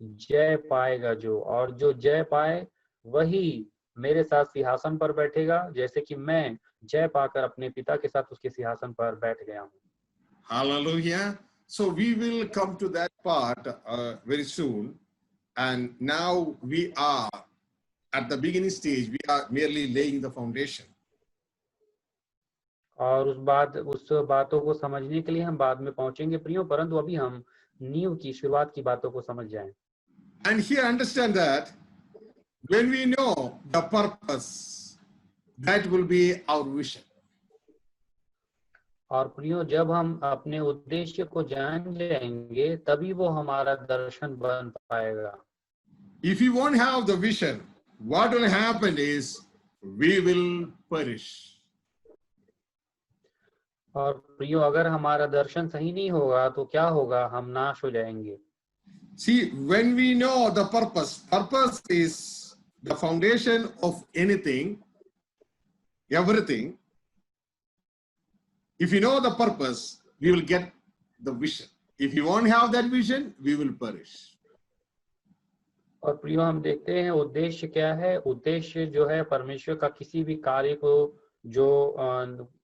जय पाएगा जो, और जो जय पाए वही मेरे साथ सिंहासन पर बैठेगा, जैसे कि मैं जय पाकर अपने पिता के साथ उसके सिंहासन पर बैठ गया हूँ। Hallelujah. So we will come to that part very soon. And now we are at the beginning stage. We are merely laying the foundation. और उस बातों को समझने के लिए हम बाद में पहुंचेंगे प्रियो, परंतु अभी हम नींव की शुरुआत की बातों को समझ जाएं। And here understand that when we know the purpose, that will be our vision. और प्रियो, जब हम अपने उद्देश्य को जान जाएंगे तभी वो हमारा दर्शन बन पाएगा। If we won't have the vision, what will happen is we will perish. और प्रियो, अगर हमारा दर्शन सही नहीं होगा तो क्या होगा? हम नाश हो जाएंगे। See, when we know the purpose is the foundation of anything, everything. If you know the purpose, we will get the vision. If you won't have that vision, we will perish. और प्रियो, हम देखते हैं उद्देश्य क्या है। उद्देश्य जो है परमेश्वर का किसी भी कार्य को, जो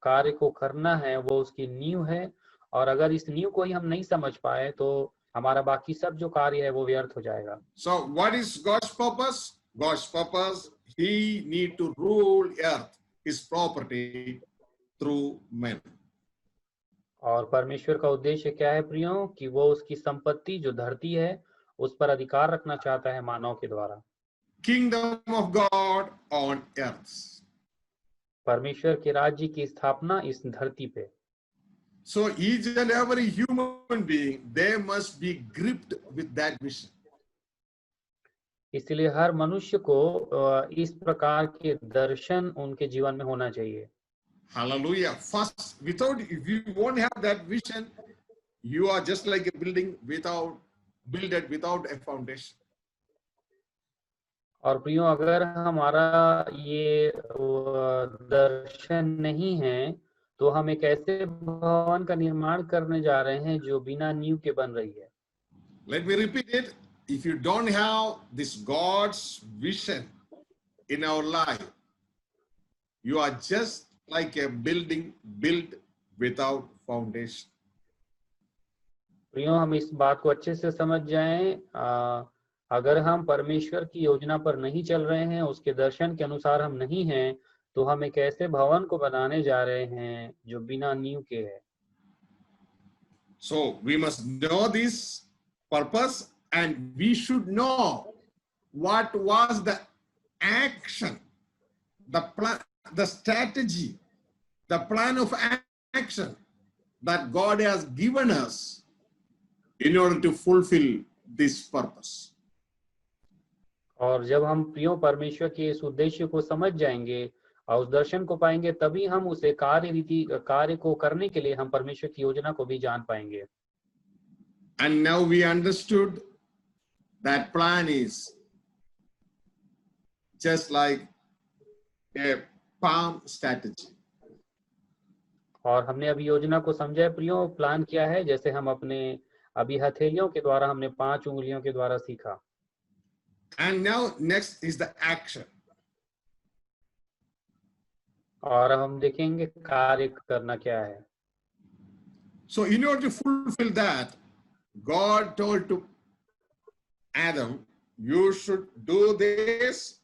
कार्य को करना है, वो उसकी नींव है। और अगर इस नींव को ही हम नहीं समझ पाए तो हमारा बाकी सब जो कार्य है वो व्यर्थ हो जाएगा। So what is God's purpose? God's purpose, He need to rule earth, His property through men. और परमेश्वर का उद्देश्य क्या है प्रियो? कि वो उसकी संपत्ति जो धरती है उस पर अधिकार रखना चाहता है मानव के द्वारा। Kingdom of God on earth. परमेश्वर के राज्य की स्थापना इस धरती पे। So each and every human being, they must be gripped with that vision. इसलिए हर मनुष्य को इस प्रकार के दर्शन उनके जीवन में होना चाहिए। Hallelujah. First, if you won't have that vision, you are just like a building without a foundation. और प्रियो, अगर हमारा ये दर्शन नहीं है तो हम एक ऐसे भवन का निर्माण करने जा रहे हैं जो बिना नींव के बन रही है। Let me repeat it. If you don't have this God's vision in our life, you are just like a building built without foundation. प्रियो, हम इस बात को अच्छे से समझ जाएं। अगर हम परमेश्वर की योजना पर नहीं चल रहे हैं, उसके दर्शन के अनुसार हम नहीं हैं, तो हम एक ऐसे भवन को बनाने जा रहे हैं जो बिना नींव के है। So we must know this purpose, and we should know what was the action, the plan, the strategy, the plan of action that God has given us in order to fulfill this purpose. और जब हम प्रियो परमेश्वर के इस उद्देश्य को समझ जाएंगे और उस दर्शन को पाएंगे, तभी हम उसे कार्य को करने के लिए हम परमेश्वर की योजना को भी जान पाएंगे। And now we understood that plan is just like a palm strategy. और हमने अभी योजना को समझा है प्रियो। प्लान क्या है? जैसे हम अपने अभी हथेलियों के द्वारा, हमने 5 उंगलियों के द्वारा सीखा। And now next is the action. और हम देखेंगे कार्य करना क्या है। So in order to fulfill that, God told to Adam, you should do this,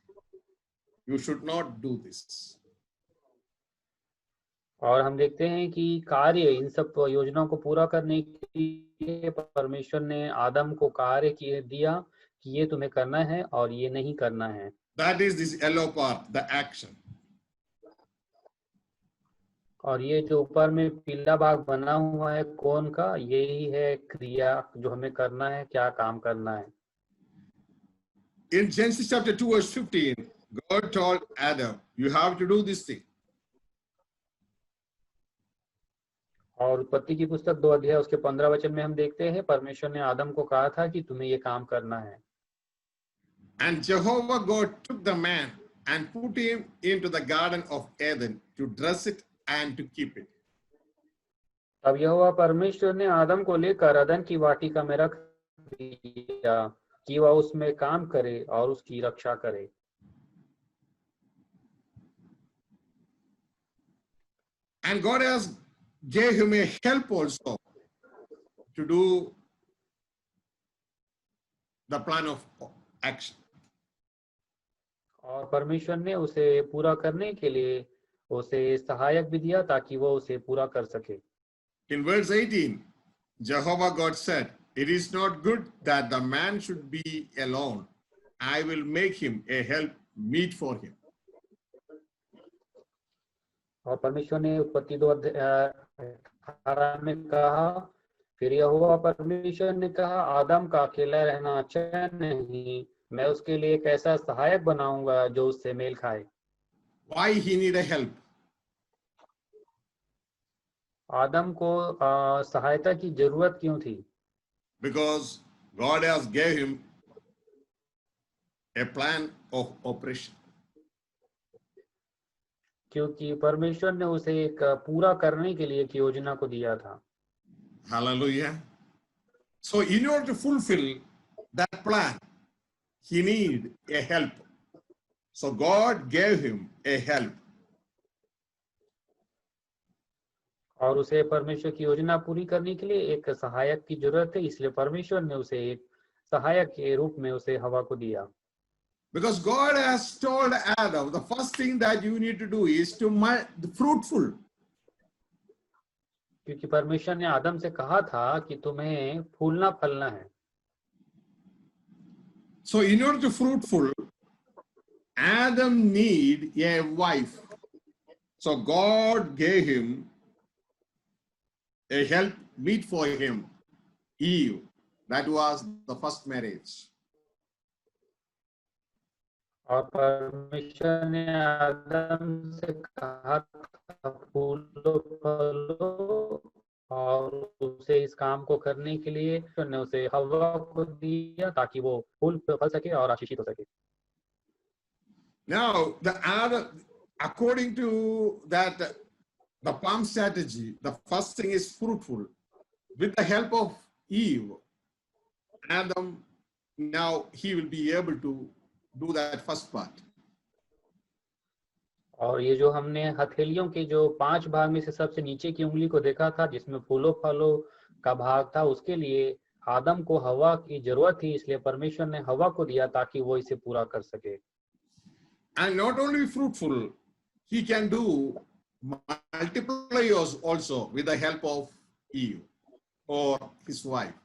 you should not do this. और हम देखते हैं कि कार्य, इन सब योजनाओं को पूरा करने के लिए परमेश्वर ने आदम को कार्य दिया कि ये तुम्हें करना है और ये नहीं करना है। That is this yellow part, the action. और ये जो ऊपर में पीला भाग बना हुआ है कोन का, यही है क्रिया जो हमें करना है, क्या काम करना है। In Genesis chapter 2 verse 15, God told Adam, you have to do this thing. और उत्पत्ति की पुस्तक 2 अध्याय उसके 15 वचन में हम देखते हैं परमेश्वर ने आदम को कहा था कि तुम्हें ये काम करना है। And Jehovah God took the man and put him into the garden of Eden to dress it and to keep it. अब यहोवा परमेश्वर ने आदम को लेकर अदन की वाटिका में रख दिया कि वह उसमें काम करे और उसकी रक्षा करे। And God has gave him a help also to do the plan of action. और परमेश्वर ने उसे पूरा करने के लिए उसे सहायक भी दिया ताकि वो उसे पूरा कर सके। In verse 18, Jehovah God said, it is not good that the man should be alone. I will make him a help meet for him. और परमेश्वर ने उत्पत्ति 2 18 में कहा, फिर यहोवा परमेश्वर ने कहा, आदम का अकेला रहना अच्छा नहीं, मैं उसके लिए एक ऐसा सहायक बनाऊंगा जो उससे मेल खाए। Why he need a help? आदम को सहायता की जरूरत क्यों थी? Because God has gave him a plan of operation. क्योंकि परमेश्वर ने उसे एक पूरा करने के लिए एक योजना को दिया था। Hallelujah. So in order to fulfill that plan, he need a help. So God gave him a help. और उसे परमेश्वर की योजना पूरी करने के लिए एक सहायक की जरूरत है, इसलिए परमेश्वर ने उसे एक सहायक के रूप में उसे हवा को दिया। Because God has told Adam, the first thing that you need to do is to be fruitful. क्योंकि परमेश्वर ने आदम से कहा था कि तुम्हें फूलना फलना है। So in order to fruitful, Adam need a wife. So God gave him a help meet for him, Eve. That was the first marriage. और परमेश्वर ने आदम से कहा था फूलो फलो, और उसे इस काम को करने के लिए ने उसे हवा को दिया ताकि वो फूल फल सके और आशीषित हो सके। Now, according to that, the palm strategy, the first thing is fruitful. With the help of Eve, Adam, now he will be able to do that first part. और ये जो हमने हथेलियों के जो 5 भाग में से सबसे नीचे की उंगली को देखा था, जिसमें फूलों फलों का भाग था, उसके लिए आदम को हवा की जरूरत थी, इसलिए परमेश्वर ने हवा को दिया ताकि वो इसे पूरा कर सके। And not only fruitful, he can do multipliers also with the help of Eve or his wife.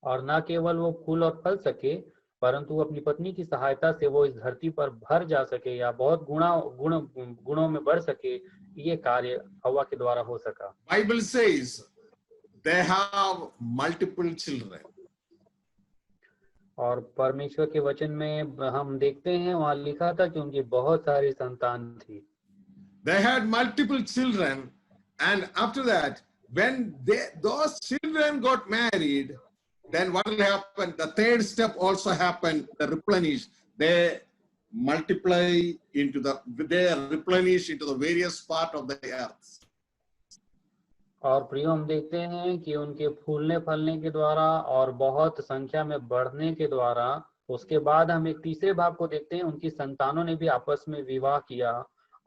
और ना केवल वो फूल और फल सके, परंतु अपनी पत्नी की सहायता से वो इस धरती पर भर जा सके या बहुत गुणों में बढ़ सके, ये कार्य हवा के द्वारा हो सका। Bible says they have multiple children. और परमेश्वर के वचन में हम देखते हैं, वहां लिखा था कि उनकी बहुत सारी संतान थी। They had multiple children, and after that, when those children got married, then what will happen? The third step also happened, the replenish. They replenish into the various part of the earth. और प्रियो, हम देखते हैं कि उनके फूलने फलने के द्वारा और बहुत संख्या में बढ़ने के द्वारा, उसके बाद हम एक तीसरे भाग को देखते हैं, उनकी संतानों ने भी आपस में विवाह किया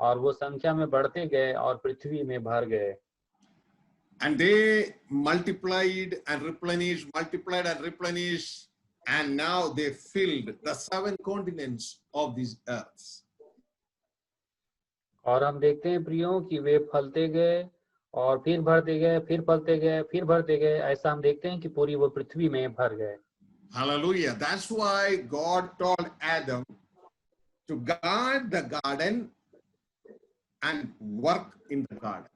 और वो संख्या में बढ़ते गए और पृथ्वी में भर गए। And they multiplied and replenished, and now they filled the 7 continents of these earths. और हम देखते हैं प्रियो कि वे फलते गए और फिर भरते गए, फिर फलते गए, फिर भरते गए, ऐसा हम देखते हैं कि पूरी वो पृथ्वी में भर गए। Hallelujah. That's why God told Adam to guard the garden and work in the garden.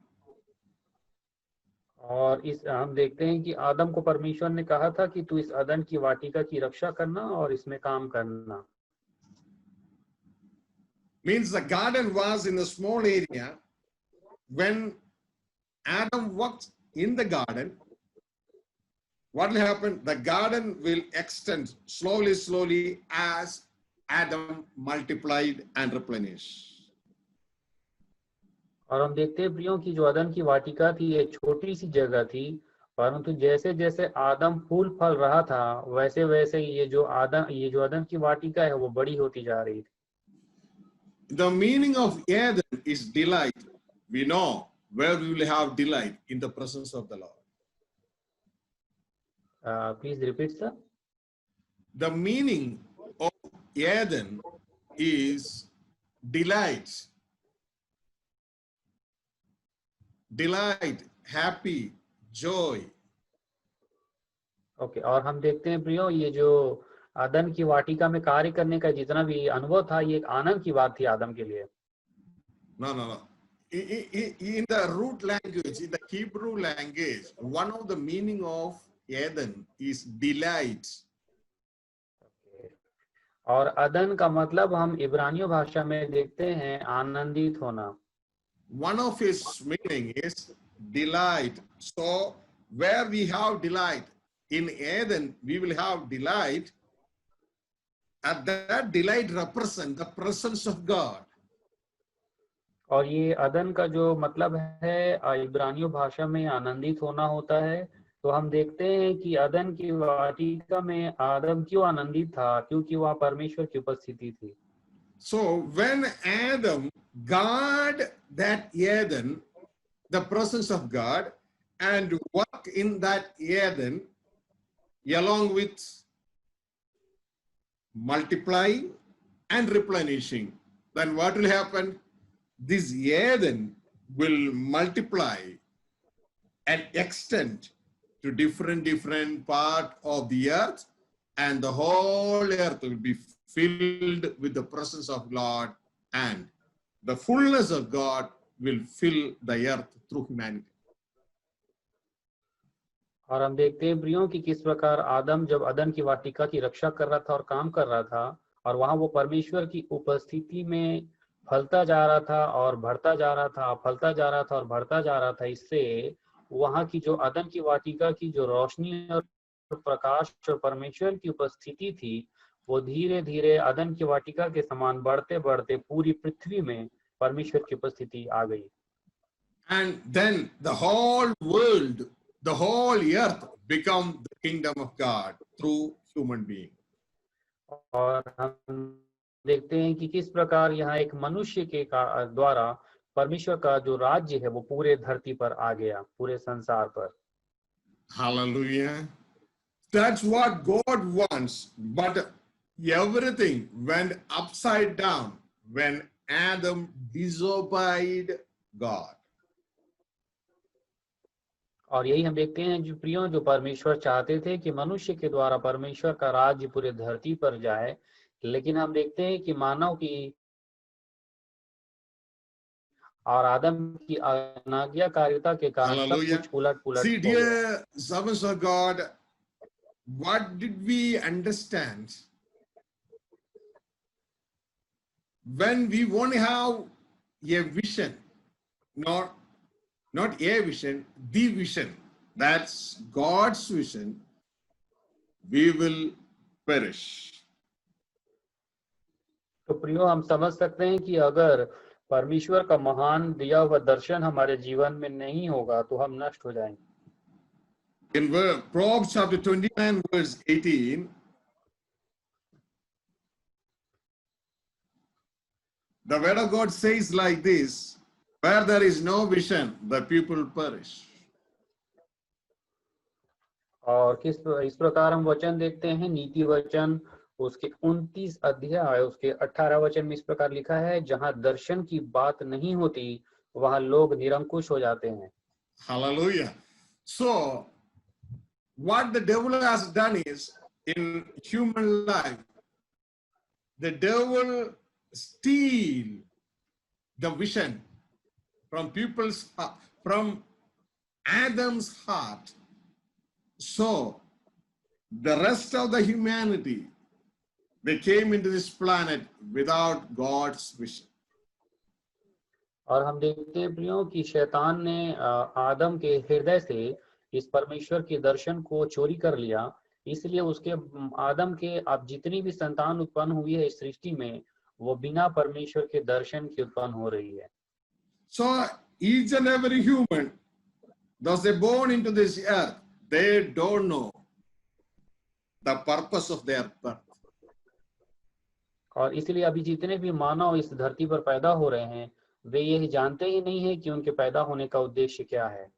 और इस हम देखते हैं कि आदम को परमेश्वर ने कहा था कि तू इस अदन की वाटिका की रक्षा करना और इसमें काम करना। Means the garden was in a small area. When Adam worked in the garden, what will happen? The garden will extend slowly as Adam multiplied and replenished. और हम देखते हैं प्रियो कि जो अदन की वाटिका थी, ये छोटी सी जगह थी, परंतु जैसे जैसे आदम फूल फल रहा था, वैसे वैसे ये जो अदन की वाटिका है वो बड़ी होती जा रही थी। The meaning of Eden is delight. We know where we will have delight in the presence of the Lord. Please repeat, sir. The meaning of Eden is delight. Delight, happy, joy. Okay, और हम देखते हैं प्रियो, ये जो अदन की वाटिका में कार्य करने का जितना भी अनुभव था, ये एक आनंद की बात थी आदम के लिए। No. In the root language, in the Hebrew language, one of the meaning of Eden is delight. और अदन का मतलब हम इब्रानियों भाषा में देखते हैं आनंदित होना. One of its meaning is delight. So where we have delight, in Eden we will have delight, and that delight represents the presence of God. और ये अदन का जो मतलब है इब्रानियों भाषा में आनंदित होना होता है. तो हम देखते हैं कि अदन की वाटिका में आदम क्यों आनंदित था, क्योंकि वह परमेश्वर की उपस्थिति थी. So when Adam guard that Eden, the presence of God, and work in that Eden along with multiplying and replenishing, then what will happen? This Eden will multiply and extend to different part of the earth, and the whole earth will be filled with the presence of God, and the fullness of God will fill the earth through humanity. और हम देखते हैं प्रियों कि किस प्रकार आदम जब अदन की वाटिका की रक्षा कर रहा था और काम कर रहा था, और वहां वो परमेश्वर की उपस्थिति में फलता जा रहा था और बढ़ता जा रहा था, फलता जा रहा था और बढ़ता जा रहा था. इससे वहां की जो अदन की वाटिका की जो रोशनी और प्रकाश और परमेश्वर की उपस्थिति थी, वो धीरे धीरे अदन की वाटिका के समान बढ़ते बढ़ते पूरी पृथ्वी में परमेश्वर की उपस्थिति आ गई. And then the whole world, the whole earth become the kingdom of God through human being. और हम देखते हैं कि किस प्रकार यहाँ एक मनुष्य के द्वारा परमेश्वर का जो राज्य है वो पूरे धरती पर आ गया, पूरे संसार पर. Hallelujah. That's what God wants. But everything went upside down when Adam disobeyed God. और यही हम देखते हैं जो प्रियो, जो परमेश्वर चाहते थे कि मनुष्य के द्वारा परमेश्वर का राज्य पूरे धरती पर जाए, लेकिन हम देखते हैं कि मानव की और आदम की अनाज्ञाकारिता के कारण सब Hallelujah. कुछ उलट पुलट See, हो गया. dear servants of God, what did we understand? When we want to have a vision, not a vision, the vision, that's God's vision, we will perish. तो प्रियो, हम समझ सकते हैं कि अगर परमेश्वर का महान दिया हुआ दर्शन हमारे जीवन में नहीं होगा तो हम नष्ट हो जाएंगे. In Proverbs chapter 29 verse 18, the word of God says like this, where there is no vision, the people perish. और इस प्रकार हम वचन देखते हैं, नीति वचन उसके 29 अध्याय उसके 18 वचन में इस प्रकार लिखा है, जहां दर्शन की बात नहीं होती वहां लोग निरंकुश हो जाते हैं. Hallelujah. So, what the devil has done is, in human life, the devil steal the vision from from Adam's heart. So, the rest of the humanity, they came into this planet without God's vision. और हम देखते हैं प्रियो कि शैतान ने आदम के हृदय से इस परमेश्वर के दर्शन को चोरी कर लिया, इसलिए उसके आदम के अब जितनी भी संतान उत्पन्न हुई है इस सृष्टि में, वो बिना परमेश्वर के दर्शन की उत्पन्न हो रही है. So each and every human, those they born into this earth, they don't know the purpose of their birth. और इसलिए अभी जितने भी मानव इस धरती पर पैदा हो रहे हैं, वे ये जानते ही नहीं है कि उनके पैदा होने का उद्देश्य क्या है.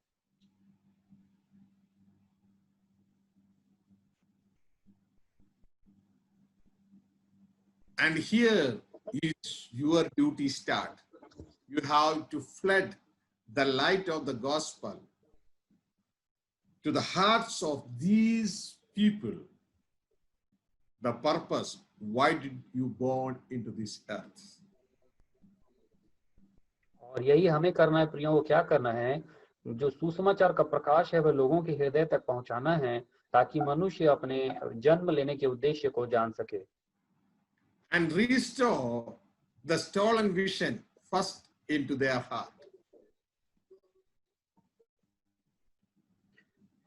And here is your duty start. You have to flood the light of the gospel to the hearts of these people. The purpose, why did you born into this earth? और यही हमें करना है प्रियो। वो क्या करना है, जो सुसमाचार का प्रकाश है वह लोगों के हृदय तक पहुंचाना है, ताकि मनुष्य अपने जन्म लेने के उद्देश्य को जान सके and restore the stolen vision first into their heart.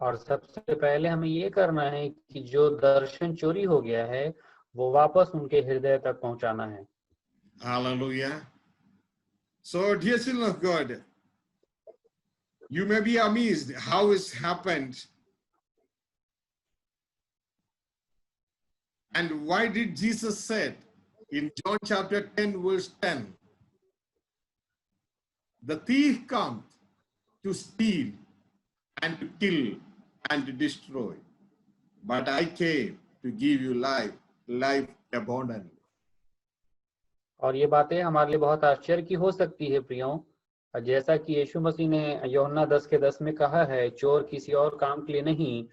और सबसे पहले हमें ये करना है कि जो दर्शन चोरी हो गया है वो वापस उनके हृदय तक पहुंचाना है। Hallelujah. So, dear children of God, you may be amazed how it's happened. And why did Jesus said in John chapter 10, verse 10, the thief comes to steal and to kill and to destroy. But I came to give you life, life abundantly. और ये बातें हमारे लिए बहुत आश्चर्य की हो सकती है प्रियो, जैसा कि यीशु मसीह ने यूहन्ना 10:10 में कहा है, चोर किसी और काम के लिए नहीं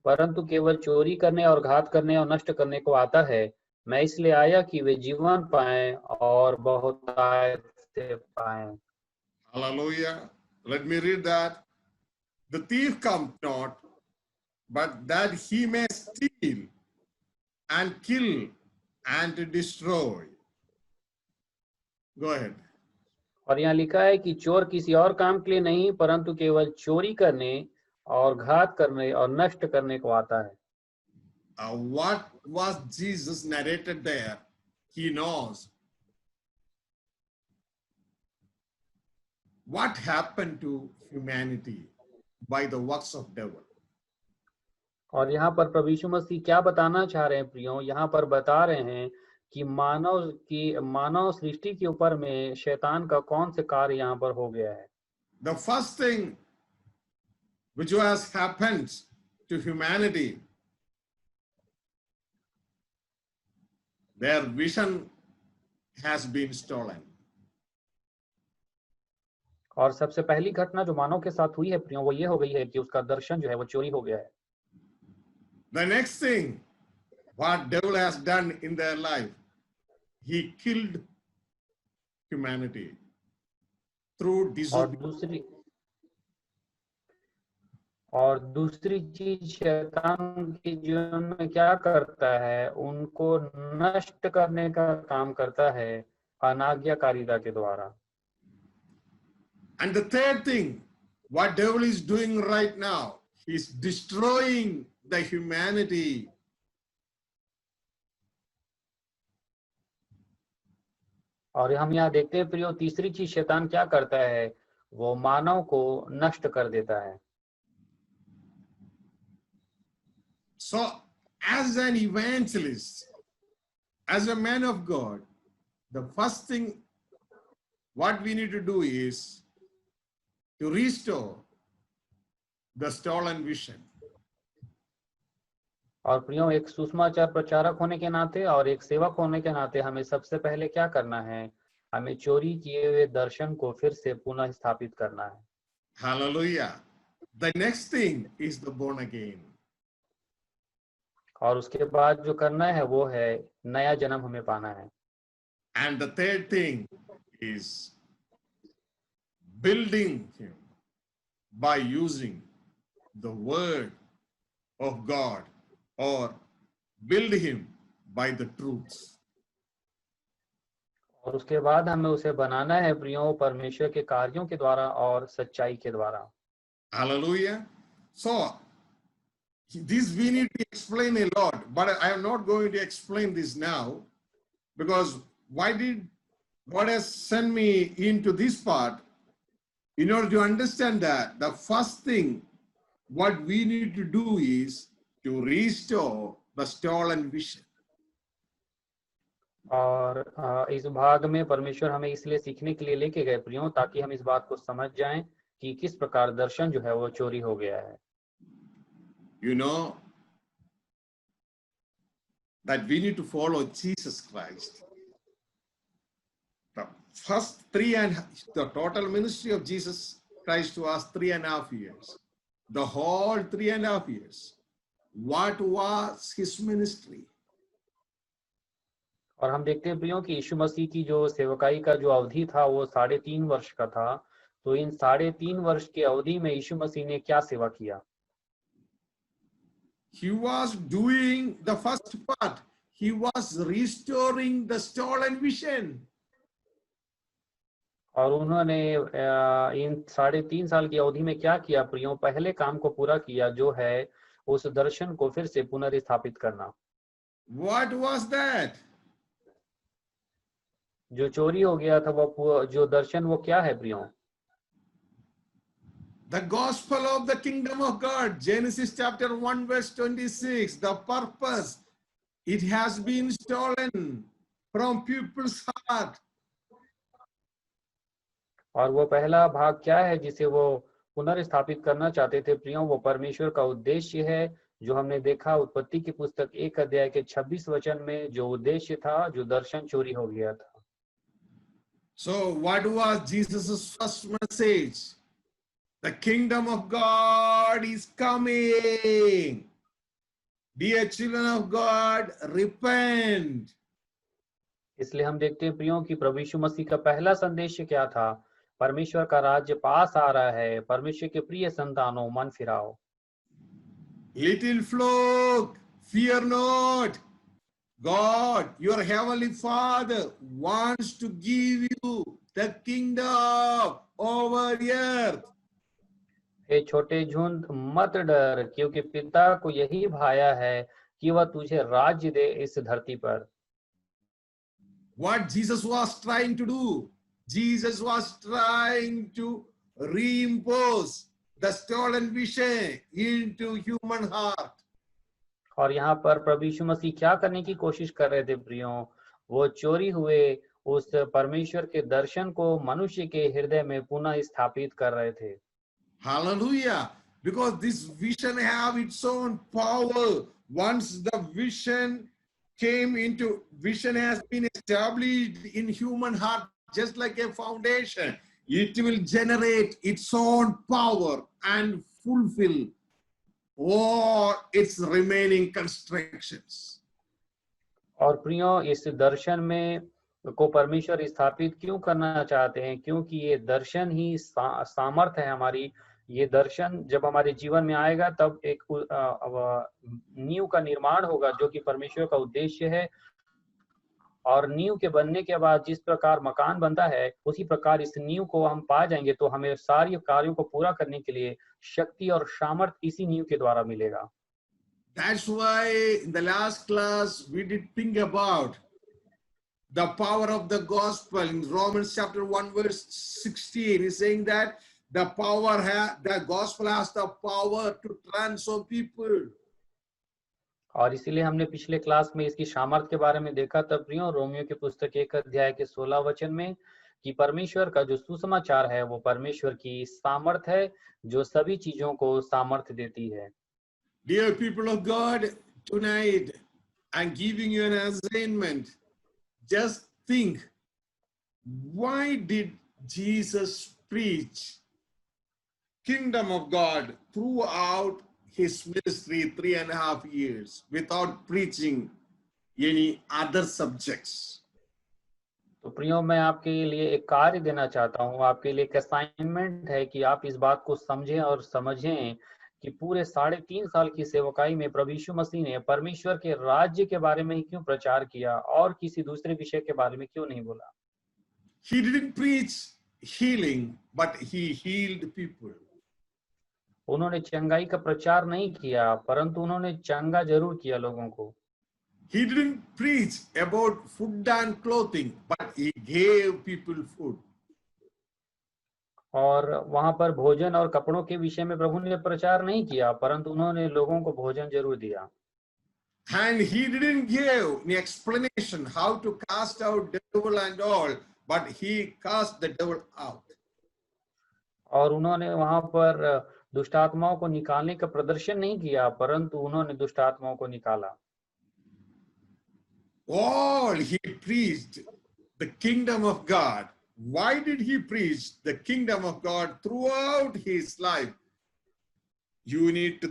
परंतु केवल चोरी करने और घात करने और नष्ट करने को आता है। मैं इसलिए आया कि वे जीवन पाएं और बहुतायत से पाएं। Hallelujah. Let me read that. The thief comes not, but that he may steal and kill and to destroy. Go ahead. और यहाँ लिखा है कि चोर किसी और काम के लिए नहीं परंतु केवल चोरी करने और घात करने और नष्ट करने को आता है। What was Jesus narrated there? He knows what happened to humanity by the works of devil. और यहाँ पर प्रभु यीशु मसीह क्या बताना चाह रहे हैं प्रियो, यहाँ पर बता रहे हैं कि मानव सृष्टि के ऊपर में शैतान का कौन से कार्य यहाँ पर हो गया है। The first thing which has happened to humanity, their vision has been stolen. और सबसे पहली घटना जो मानव के साथ हुई है प्रियो, वो ये हो गई है कि उसका दर्शन जो है वो चोरी हो गया है। The next thing what devil has done in their life, he killed humanity through disobedience. और दूसरी चीज शैतान के जीवन में क्या करता है, उनको नष्ट करने का काम करता है अनाज्ञाकारिता के द्वारा। And the third thing what devil is doing right now, he is destroying the humanity. और हम यहाँ देखते हैं प्रियो, तीसरी चीज शैतान क्या करता है, वो मानव को नष्ट कर देता है। So as an evangelist, as a man of God, the first thing what we need to do is to restore the stolen vision. और प्रियो, एक सुसमाचार प्रचारक होने के नाते और एक सेवक होने के नाते हमें सबसे पहले क्या करना है, हमें चोरी किए हुए दर्शन को फिर से पुनः स्थापित करना है। Hallelujah. The next thing is the born again. और उसके बाद जो करना है वो है नया जन्म हमें पाना है। And the third thing is building him by using the word of God, or build him by the truths. और उसके बाद हमें उसे बनाना है प्रियो परमेश्वर के कार्यों के द्वारा और सच्चाई के द्वारा। Hallelujah. So this we need to explain a lot, but I am not going to explain this now, because why did God has sent me into this part? In order to understand that, the first thing what we need to do is to restore the stolen vision. और इस भाग में परमेश्वर हमें इसलिए सीखने के लिए लेके गए प्रियो, ताकि हम इस बात को समझ जाएं कि किस प्रकार दर्शन जो है वो चोरी हो गया है। You know that we need to follow Jesus Christ. The first the total ministry of Jesus Christ was 3.5 years. The whole 3.5 years. What was his ministry? और हम देखते हैं प्रियो कि यीशु मसीह की जो सेवकाई का जो अवधि था वो 3.5 वर्ष का था। तो इन 3.5 वर्ष की अवधि में यीशु मसीह ने क्या सेवा किया? He was doing the first part. He was restoring the stolen vision. और उन्होंने इन 3.5 साल की अवधि में क्या किया प्रियो? पहले काम को पूरा किया, जो है उस दर्शन को फिर से पुनर्स्थापित करना। What was that? जो चोरी हो गया था वो जो दर्शन वो क्या है प्रियो? The gospel of the kingdom of God, Genesis chapter 1 verse 26, the purpose, it has been stolen from people's heart. और वो पहला भाग क्या है जिसे वो पुनर्स्थापित करना चाहते थे प्रियो? वो परमेश्वर का उद्देश्य है, जो हमने देखा उत्पत्ति की पुस्तक 1 अध्याय के 26 वचन में, जो उद्देश्य था, जो दर्शन चोरी हो गया था। So what was Jesus' first message? The kingdom of God is coming. Dear children of God, repent. इसलिए हम देखते हैं प्रियो कि प्रभु यीशु मसीह का पहला संदेश क्या था? परमेश्वर का राज्य पास आ रहा है, परमेश्वर के प्रिय संतानों, मन फिराओ। Little flock, fear not. God, your heavenly Father, wants to give you the kingdom over earth. हे छोटे झुंड, मत डर, क्योंकि पिता को यही भाया है कि वह तुझे राज्य दे इस धरती पर। What Jesus was trying to do, Jesus was trying to reimpose the stolen vision into human heart. और यहाँ पर प्रभु यीशु मसीह क्या करने की कोशिश कर रहे थे प्रियो? वो चोरी हुए उस परमेश्वर के दर्शन को मनुष्य के हृदय में पुनः स्थापित कर रहे थे। Hallelujah. Because this vision have its own power. Once the vision has been established in human heart, just like a foundation, it will generate its own power and fulfill all its remaining constructions. और प्रियो, इस दर्शन में को परमेश्वर स्थापित क्यों करना चाहते हैं? क्योंकि ये दर्शन ही सामर्थ है हमारी। ये दर्शन जब हमारे जीवन में आएगा तब एक नींव का निर्माण होगा, जो कि परमेश्वर का उद्देश्य है। और नींव के बनने के बाद जिस प्रकार मकान बनता है, उसी प्रकार इस नींव को हम पा जाएंगे, तो हमें सारे कार्यों को पूरा करने के लिए शक्ति और सामर्थ्य इसी नींव के द्वारा मिलेगा। That's why in the last class we did think about the power of the gospel. In Romans chapter 1 verse 16 is saying that the gospel has the power to transform people. और इसीलिए हमने पिछले क्लास में इसकी सामर्थ्य के बारे में देखा तब प्रियो, रोमियो की पुस्तक 1 अध्याय के 16 वचन में, कि परमेश्वर का जो सुसमाचार है वो परमेश्वर की सामर्थ्य है, जो सभी चीजों को सामर्थ्य देती है। Dear people of God, tonight I'm giving you an assignment. Just think, why did Jesus preach kingdom of God throughout his ministry 3.5 years without preaching any other subjects? तो प्रियो, मैं आपके लिए एक कार्य देना चाहता हूँ, आपके लिए एक असाइनमेंट है कि आप इस बात को समझें और समझें कि पूरे 3.5 साल की सेवकाई में प्रभु यीशु मसीह ने परमेश्वर के राज्य के बारे में ही क्यों प्रचार किया और किसी दूसरे विषय के बारे में क्यों नहीं बोला। He didn't preach healing, but he healed people. उन्होंने चंगाई का प्रचार नहीं किया, परंतु उन्होंने चंगा जरूर किया लोगों को। He didn't preach about food and clothing, but he gave people food. और वहां पर भोजन और कपड़ों के विषय में प्रभु ने प्रचार नहीं किया, परंतु उन्होंने लोगों को भोजन जरूर दिया। And he didn't give an explanation how to cast out devil and all, but he cast the devil out. और उन्होंने वहां पर दुष्ट आत्माओं को निकालने का प्रदर्शन नहीं किया, परंतु उन्होंने दुष्ट आत्माओं को निकाला। All he preached the kingdom of God. Why did he preach the kingdom of God throughout his life? You need to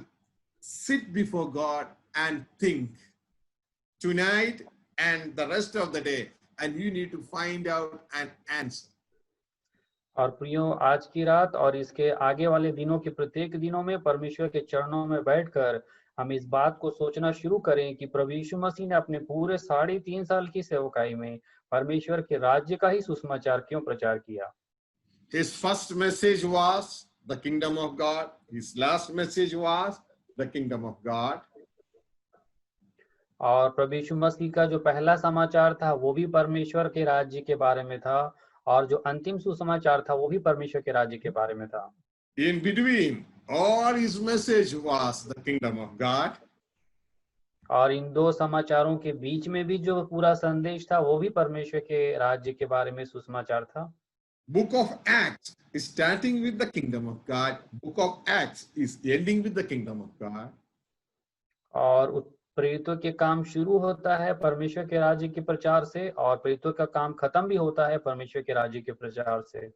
sit before God and think. Tonight, and the rest of the day, and you need to find out an answer. और प्रियो, आज की रात और इसके आगे वाले दिनों के प्रत्येक दिनों में परमेश्वर के चरणों में बैठकर हम इस बात को सोचना शुरू करें कि प्रभु यीशु मसीह ने अपने पूरे 3.5 साल की सेवकाई में परमेश्वर के राज्य का ही सुसमाचार क्यों प्रचार किया। His first message was the kingdom of God. His last message was the kingdom of God. और प्रभु यीशु मसीह का जो पहला समाचार था वो भी परमेश्वर के राज्य के बारे में था, और जो अंतिम सुसमाचार था वो भी परमेश्वर के राज्य के बारे में था। In between, all his message was the kingdom of God. और इन दो समाचारों के बीच में भी जो पूरा संदेश था वो भी परमेश्वर के राज्य के बारे में सुसमाचार था। Book of Acts is starting with the kingdom of God. Book of Acts is ending with the kingdom of God. और प्रेरितों के काम शुरू होता है परमेश्वर के राज्य के प्रचार से, और प्रेरितों का काम खत्म भी होता है परमेश्वर के राज्य के प्रचार से।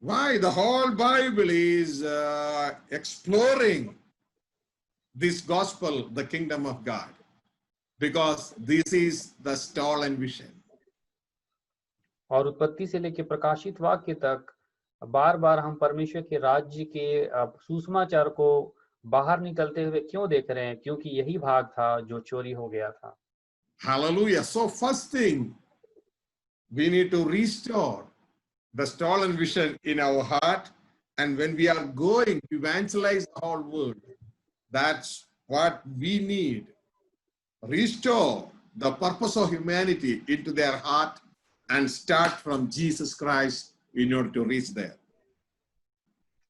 Why? The whole Bible is exploring this gospel, the kingdom of God, because this is the stolen vision. और उत्पत्ति से लेकर प्रकाशित वाक्य तक बार बार हम परमेश्वर के राज्य के सुसमाचार को बाहर निकलते हुए क्यों देख रहे हैं? क्योंकि यही भाग था जो चोरी हो गया था। Hallelujah. So first thing, we need to restore the stolen vision in our heart, and when we are going to evangelize the whole world, that's what we need. Restore the purpose of humanity into their heart and start from Jesus Christ in order to reach there.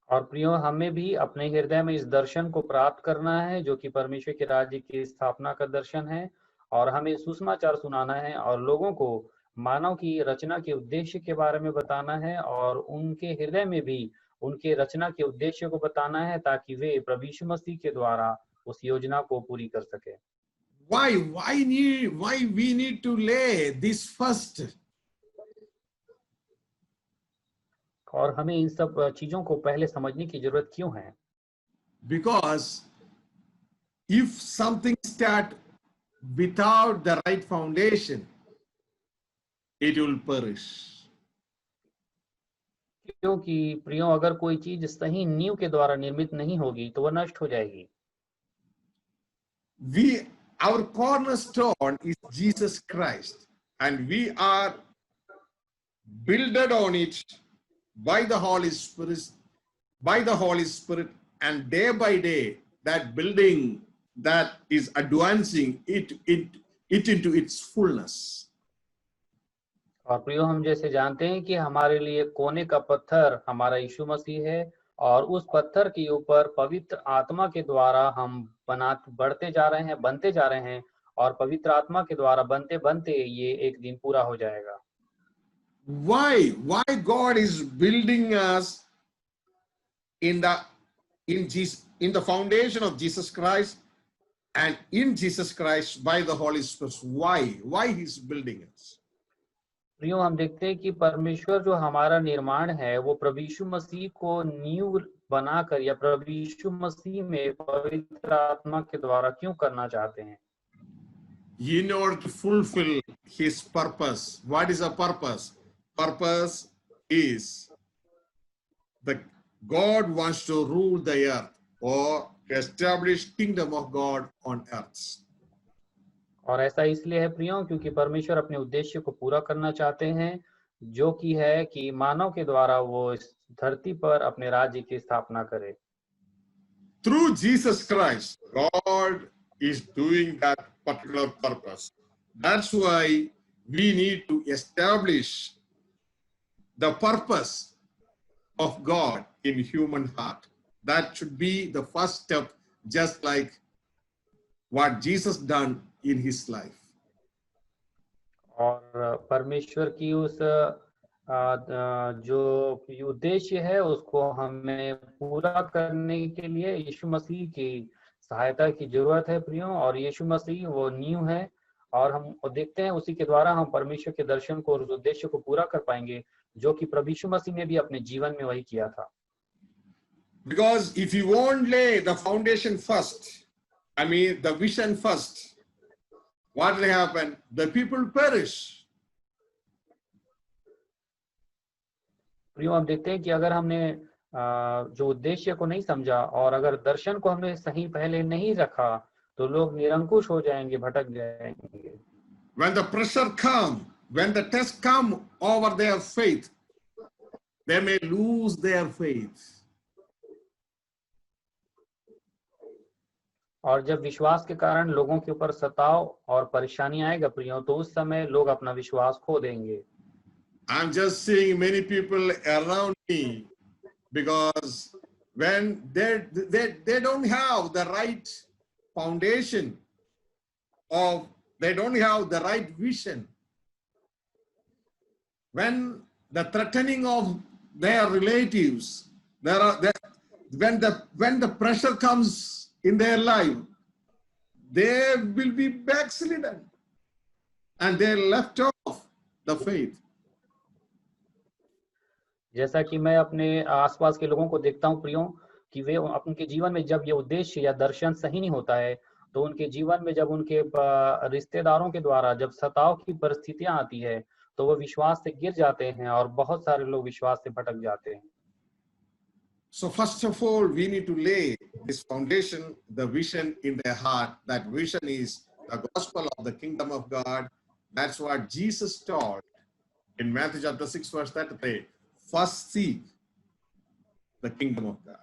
और प्रियो, हमें भी अपने हृदय में इस दर्शन को प्राप्त करना है जो कि परमेश्वर के राज्य की स्थापना का दर्शन है, और हमें सुसमाचार सुनाना है और लोगों को मानव की रचना के उद्देश्य के बारे में बताना है, और उनके हृदय में भी उनके रचना के उद्देश्य को बताना है ताकि वे प्रभु यीशु मसीह के द्वारा उस योजना को पूरी कर सके। Why we need to lay this first? और हमें इन सब चीजों को पहले समझने की जरूरत क्यों है? Because if something start without the right foundation, it will perish. क्योंकि प्रियो, अगर कोई चीज सही नींव के द्वारा निर्मित नहीं होगी तो वह नष्ट हो जाएगी। Our cornerstone is Jesus Christ, and we are builded on it by the Holy Spirit, and day by day that building that is advancing it into its fullness. और प्रियो, हम जैसे जानते हैं कि हमारे लिए कोने का पत्थर हमारा यीशु मसीह है, और उस पत्थर के ऊपर पवित्र आत्मा के द्वारा हम बनते जा रहे हैं, और पवित्र आत्मा के द्वारा बनते बनते ये एक दिन पूरा हो जाएगा। Why God is building us in the foundation of Jesus Christ, and in Jesus Christ by the Holy Spirit? Why He's building us? प्रियो, हम देखते हैं कि परमेश्वर जो हमारा निर्माण है वो प्रभु यीशु मसीह को नींव बनाकर या प्रभु यीशु मसीह में पवित्र आत्मा के द्वारा क्यों करना चाहते हैं? In order to fulfill His purpose. What is the purpose? Purpose is that God wants to rule the earth, or establish kingdom of God on earth. और ऐसा इसलिए है प्रियो क्योंकि परमेश्वर अपने उद्देश्य को पूरा करना चाहते हैं, जो कि है कि मानव के द्वारा वो इस धरती पर अपने राज्य की स्थापना करे। Through Jesus Christ, God is doing that particular purpose. That's why we need to establish the purpose of God in human heart. That should be the first step, just like what Jesus done in his life. और परमेश्वर की उस जो उद्देश्य है उसको हमें पूरा करने के लिए यीशु मसीह की सहायता की जरूरत है प्रियो, और यीशु मसीह वो नींव है, और हम देखते हैं उसी के द्वारा हम परमेश्वर के दर्शन को और उस उद्देश्य को पूरा कर पाएंगे जो कि प्रभु यीशु मसीह ने भी अपने जीवन में वही किया था। Because if you won't lay the foundation first, I mean the vision first, what will happen? The people perish. प्रियो हम देखते हैं कि अगर हमने जो उद्देश्य को नहीं समझा और अगर दर्शन को हमने सही पहले नहीं रखा तो लोग निरंकुश हो जाएंगे, भटक जाएंगे। When the pressure come, when the test come over their faith, they may lose their faith. और जब विश्वास के कारण लोगों के ऊपर सताव और परेशानी आएगा प्रियो, तो उस समय लोग अपना विश्वास खो देंगे। I'm just seeing many people around me because when they don't have the right foundation of, they don't have the right vision. When the threatening of their relatives, when the pressure comes in their life, they will be backslidden and they left off the faith. जैसा कि मैं अपने आसपास के लोगों को देखता हूं प्रियो कि वे उनके जीवन में जब ये उद्देश्य या दर्शन सही नहीं होता है तो उनके जीवन में जब उनके रिश्तेदारों के द्वारा जब सताव की परिस्थितियां आती है तो वो विश्वास से गिर जाते हैं और बहुत सारे लोग विश्वास से भटक जाते हैं। So first of all, we need to lay this foundation, the vision in their heart. That vision is the gospel of the kingdom of God. That's what Jesus taught in Matthew chapter 6 verse 33. First seek the kingdom of God.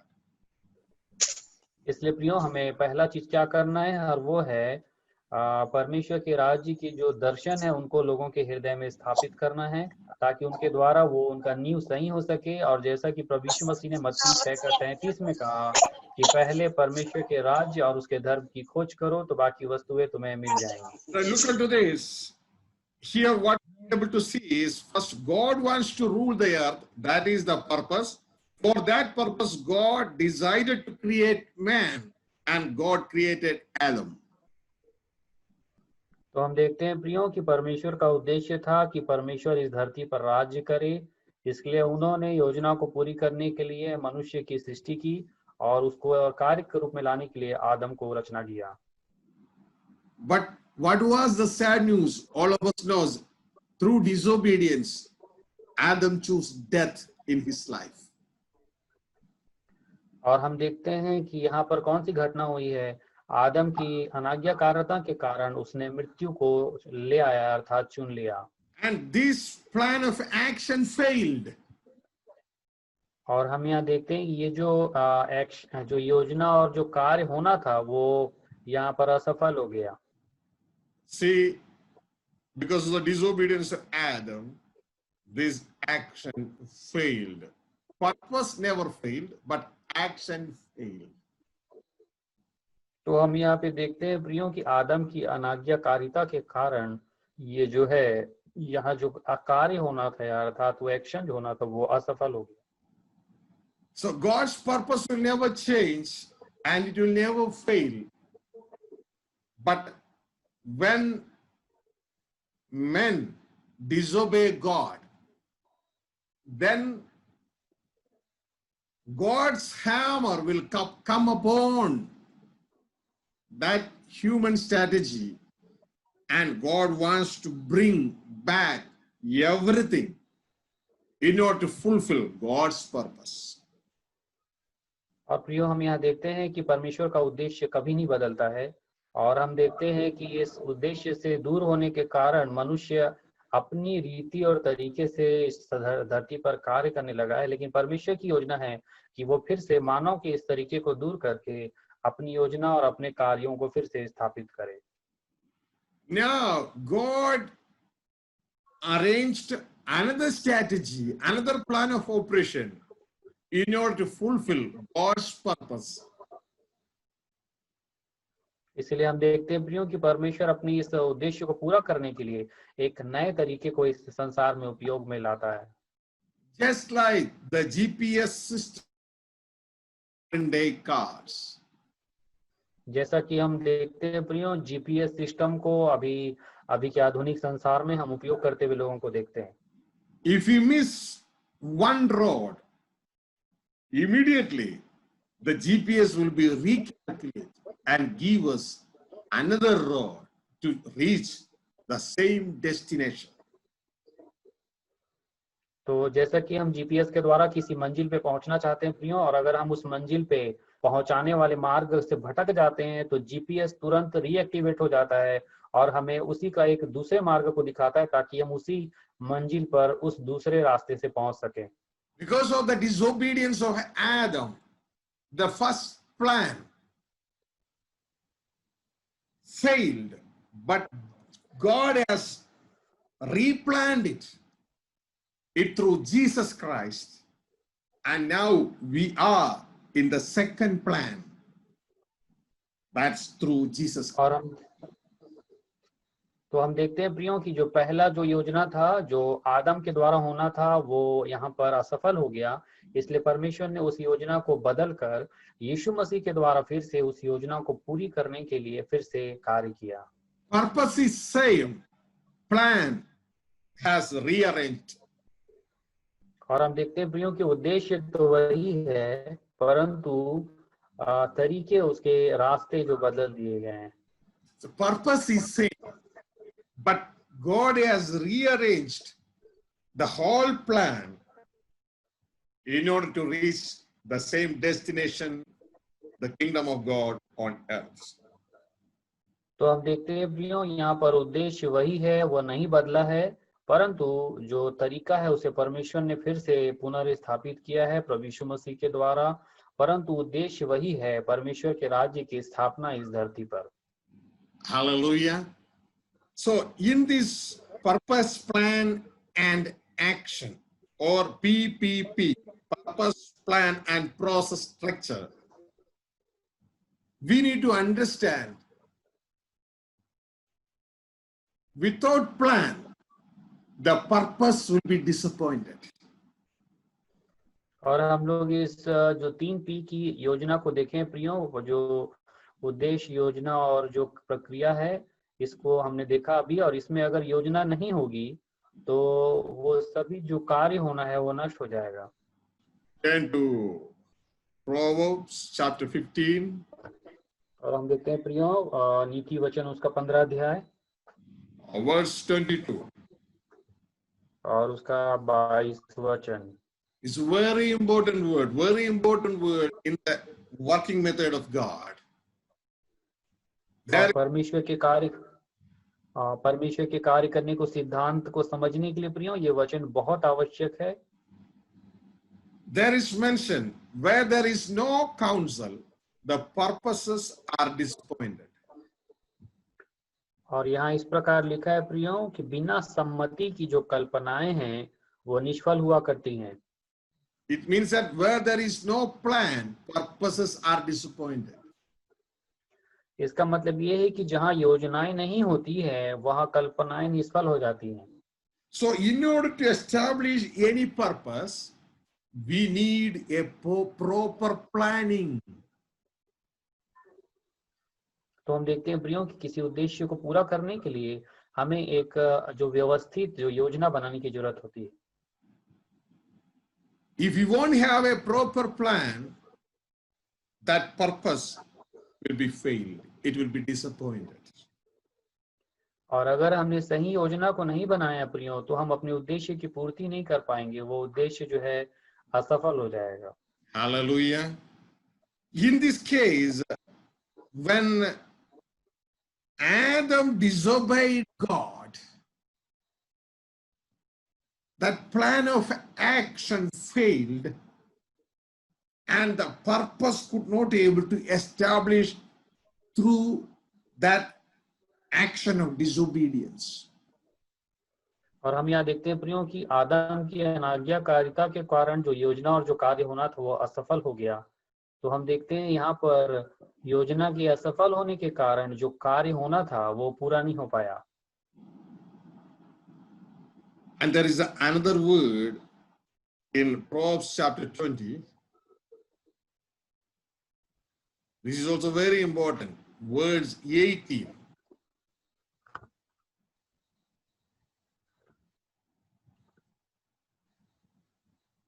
इसलिए प्रियो हमें पहला चीज क्या करना है और वो है परमेश्वर के राज्य की जो दर्शन है उनको लोगों के हृदय में स्थापित करना है ताकि उनके द्वारा वो उनका नींव सही हो सके। और जैसा कि प्रभु यीशु मसीह ने मत्ती 6:33 में कहा कि पहले परमेश्वर के राज्य और उसके धर्म की खोज करो तो बाकी वस्तुएं तुम्हें मिल जाएंगी। Look into this. Here what we're able to see is first God wants to rule the earth. That is the purpose. For that purpose God decided to create man and God created Adam. तो हम देखते हैं प्रियो कि परमेश्वर का उद्देश्य था कि परमेश्वर इस धरती पर राज्य करे, इसलिए उन्होंने योजना को पूरी करने के लिए मनुष्य की सृष्टि की और उसको कार्य के रूप में लाने के लिए आदम को रचना किया। But what was the sad news? All of us knows through disobedience, Adam chose death in his life. और हम देखते हैं कि यहाँ पर कौन सी घटना हुई है, आदम की अनाज्ञाकारिता के कारण उसने मृत्यु को ले आया अर्थात चुन लिया। And this plan of action failed. और हम यहाँ देखते हैं ये जो योजना और जो कार्य होना था वो यहाँ पर असफल हो गया। See, because of the disobedience of Adam, this action failed. Purpose never failed, but action failed. तो हम यहाँ पे देखते हैं प्रियो कि आदम की अनाज्ञाकारिता के कारण ये जो है यहाँ जो कार्य होना था अर्थात वो एक्शन जो होना था वो असफल हो गया। So God's purpose will never change and it will never fail. But when men disobey God, then God's hammer will come upon that human strategy, and God wants to bring back everything in order to fulfill God's purpose. और प्रियो हम यहाँ देखते हैं कि परमेश्वर का उद्देश्य कभी नहीं बदलता है और हम देखते हैं कि इस उद्देश्य से दूर होने के कारण मनुष्य अपनी रीति और तरीके से इस धरती पर कार्य करने लगा है, लेकिन परमेश्वर की योजना है कि वो फिर से मानव के इस तरीके को दूर करके अपनी योजना और अपने कार्यों को फिर से स्थापित करे। Now God arranged another strategy, another plan of operation in order to fulfill God's purpose. इसलिए हम देखते हैं प्रियो कि परमेश्वर अपनी इस उद्देश्य को पूरा करने के लिए एक नए तरीके को इस संसार में उपयोग में लाता है। Just like the GPS system in day cars. जैसा कि हम देखते हैं प्रियो जीपीएस सिस्टम को अभी के आधुनिक संसार में हम उपयोग करते हुए लोगों को देखते हैं। If you miss one road, immediately the GPS will be recalculated and give us another road to reach the same destination. तो जैसा कि हम जीपीएस के द्वारा किसी मंजिल पे पहुंचना चाहते हैं प्रियो, और अगर हम उस मंजिल पे पहुंचाने वाले मार्ग से भटक जाते हैं तो जीपीएस तुरंत रीएक्टिवेट हो जाता है और हमें उसी का एक दूसरे मार्ग को दिखाता है ताकि हम उसी मंजिल पर उस दूसरे रास्ते से पहुंच सकें। Because of the disobedience of Adam, the first plan failed, but God has replanned it through Jesus Christ, and now we are in the second plan. That's through Jesus Christ. और हम देखते हैं प्रियो कि जो पहला जो योजना था जो आदम के द्वारा होना था वो यहाँ पर असफल हो गया, इसलिए परमेश्वर ने उस योजना को बदलकर यीशु मसीह के द्वारा फिर से उस योजना को पूरी करने के लिए फिर से कार्य किया। Purpose is same, plan has rearranged. और हम देखते हैं प्रियो कि उद्देश्य तो वही है परंतु तरीके उसके रास्ते जो बदल दिए गए हैं। The purpose is same, but God has rearranged the whole plan in order to reach the same destination, the kingdom of God on earth. तो हम देखते हैं प्रियो यहाँ पर उद्देश्य वही है, वो नहीं बदला है, परंतु जो तरीका है उसे परमेश्वर ने फिर से पुनर्स्थापित किया है प्रभु यीशु मसीह के द्वारा, परंतु उद्देश्य वही है, परमेश्वर के राज्य की स्थापना इस धरती पर। Hallelujah. So in this purpose, plan and action, or PPP, purpose, plan and process structure, we need to understand without plan, the purpose will be disappointed. और हम लोग इस जो 3P की योजना को देखें प्रियो, जो उद्देश्य, योजना और जो प्रक्रिया है, इसको हमने देखा अभी, और इसमें अगर योजना नहीं होगी तो वो सभी जो कार्य होना है वो नष्ट हो जाएगा। Turn to Proverbs chapter 15. और हम देखते हैं प्रियो नीति वचन उसका 15 अध्याय verse 22. और उसका 22 वचन। It's a very important word in the working method of God. और परमेश्वर के कार्य करने को, सिद्धांत को समझने के लिए प्रियो ये वचन बहुत आवश्यक है। There is mention where there is no counsel, the purposes are disappointed. और यहाँ इस प्रकार लिखा है प्रियो कि बिना सम्मति की जो कल्पनाएं हैं वो निष्फल हुआ करती हैं। It means that where there is no plan, purposes are disappointed. इसका मतलब ये है कि जहाँ योजनाएं नहीं होती है वहाँ कल्पनाएं निष्फल हो जाती हैं। So in order to establish any purpose, we need a proper planning. तो हम देखते हैं प्रियो कि किसी उद्देश्य को पूरा करने के लिए हमें एक जो व्यवस्थित जो योजना बनाने की जरूरत होती है। If you won't have a proper plan, that purpose will be failed. It will be disappointed. और अगर हमने सही योजना को नहीं बनाया प्रियो तो हम अपने उद्देश्य की पूर्ति नहीं कर पाएंगे, वो उद्देश्य जो है असफल हो जाएगा। Hallelujah. In this case, when Adam disobeyed God, that plan of action failed and the purpose could not be able to establish through that action of disobedience. और हम यहाँ देखते हैं प्रियो कि आदम की अनाज्ञाकारिता के कारण जो योजना और जो कार्य होना था वो असफल हो गया। तो हम देखते हैं यहाँ पर योजना के असफल होने के कारण जो कार्य होना था वो पूरा नहीं हो पाया। And there is another word in Proverbs chapter 20. This is also very important. Words 18.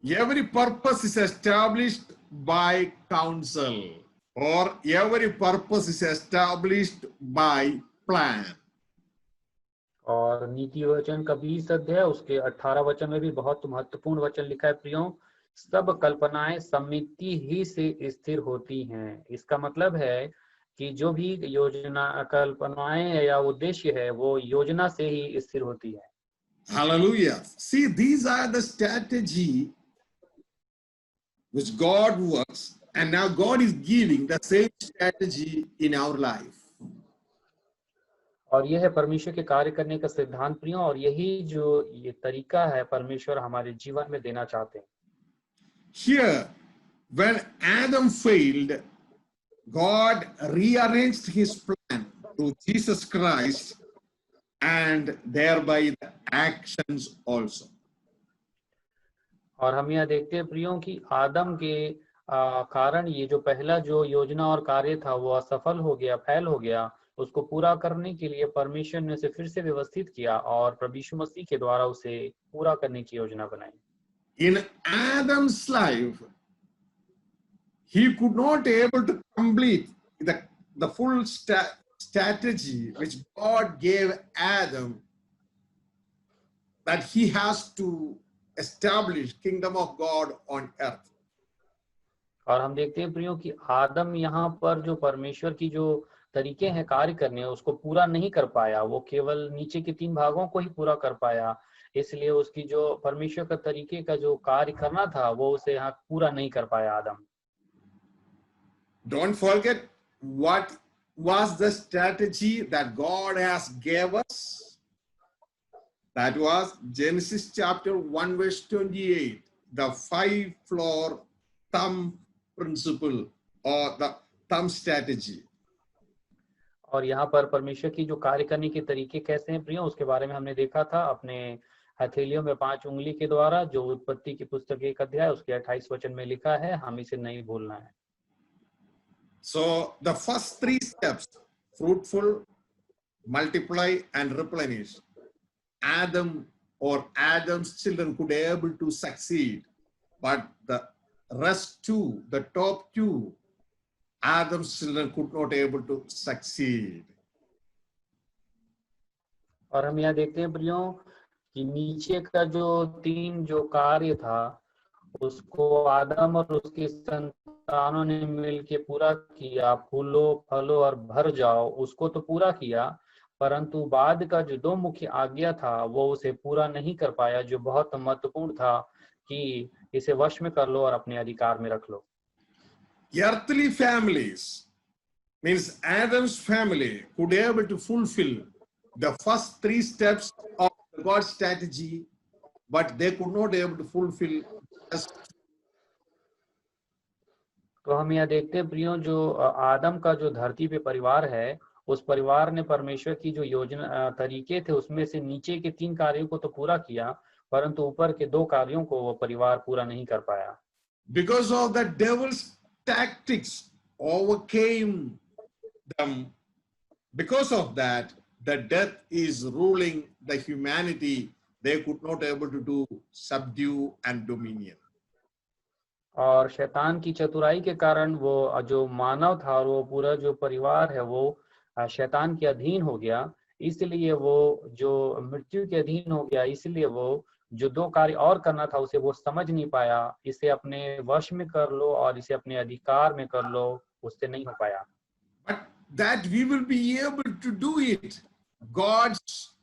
Every purpose is established by counsel, or every purpose is established by plan. और नीति वचन का 20 अध्याय उसके 18 वचन में भी बहुत महत्वपूर्ण वचन लिखा है प्रियो, सब कल्पनाएं समिति ही से स्थिर होती हैं। इसका मतलब है कि जो भी योजना कल्पनाएं या उद्देश्य है वो योजना से ही स्थिर होती है। Hallelujah. See, these are the strategy which God works, and now God is giving the same strategy in our life. और यह है परमेश्वर के कार्य करने का सिद्धांत प्रियो, और यही जो ये तरीका है परमेश्वर हमारे जीवन में देना चाहते हैं। Here, when Adam failed, God rearranged his plan through Jesus Christ and thereby the actions also. और हम यह देखते हैं प्रियो कि आदम के कारण ये जो पहला जो योजना और कार्य था वो असफल हो गया, फैल हो गया। उसको पूरा करने के लिए परमेश्वर ने उसे फिर से व्यवस्थित किया और प्रभु यीशु मसीह के द्वारा उसे पूरा करने की योजना बनाई। In Adam's life, he could not able to complete the full strategy which God gave Adam, that he has to establish kingdom of God on earth. और हम देखते हैं प्रियो कि आदम यहाँ पर जो परमेश्वर की जो तरीके हैं कार्य करने उसको पूरा नहीं कर पाया, वो केवल नीचे के 3 भागों को ही पूरा कर पाया। इसलिए उसकी जो परमेश्वर का तरीके का जो कार्य करना था वो उसे यहाँ पूरा नहीं कर पाया आदम। Don't forget what was the strategy that God has gave us. That was Genesis chapter 1 verse 28, the 5-floor thumb principle or the thumb strategy. और यहाँ पर परमेश्वर की जो कार्य करने के तरीके कैसे हैं प्रियो, उसके बारे में हमने देखा था अपने हथेलियों में 5 उंगली के द्वारा, जो उत्पत्ति की पुस्तक 1 अध्याय उसके 28 वचन में लिखा है, हम इसे नहीं भूलना है। So the first 3 steps, fruitful, multiply and replenish, Adam or Adam's children could be able to succeed, but the rest 2, the top 2, Adam's children could not able to succeed. और हम यहाँ देखते हैं प्रियो कि नीचे का जो 3 जो कार्य था उसको आदम और उसके संतानों ने मिलके पूरा किया। फूलो फलो और भर जाओ, उसको तो पूरा किया, परंतु बाद का जो 2 मुख्य आज्ञा था वो उसे पूरा नहीं कर पाया, जो बहुत महत्वपूर्ण था कि इसे वश में कर लो और अपने अधिकार में रख लो। Earthly families, means Adam's family, could be able to fulfill the first 3 steps of God's strategy, but they could not be able to fulfill. तो हम यह देखते हैं प्रियो जो आदम का जो धरती पे परिवार है, उस परिवार ने परमेश्वर की जो योजना तरीके थे उसमें से नीचे के 3 कार्यों को तो पूरा किया, परंतु ऊपर के 2 कार्यों को वो परिवार पूरा नहीं कर पाया। Because of the devil's tactics overcame them. Because of that, the death is ruling the humanity. They could not able to do subdue and dominion. और शैतान की चतुराई के कारण वो जो मानव था और वो पूरा जो परिवार है वो शैतान के अधीन हो गया, इसलिए वो जो मृत्यु के अधीन हो गया, इसलिए वो जो 2 कार्य और करना था उसे वो समझ नहीं पाया। इसे अपने वश में कर लो और इसे अपने अधिकार में कर लो, उससे नहीं हो पाया। But that we will be able to do it, God's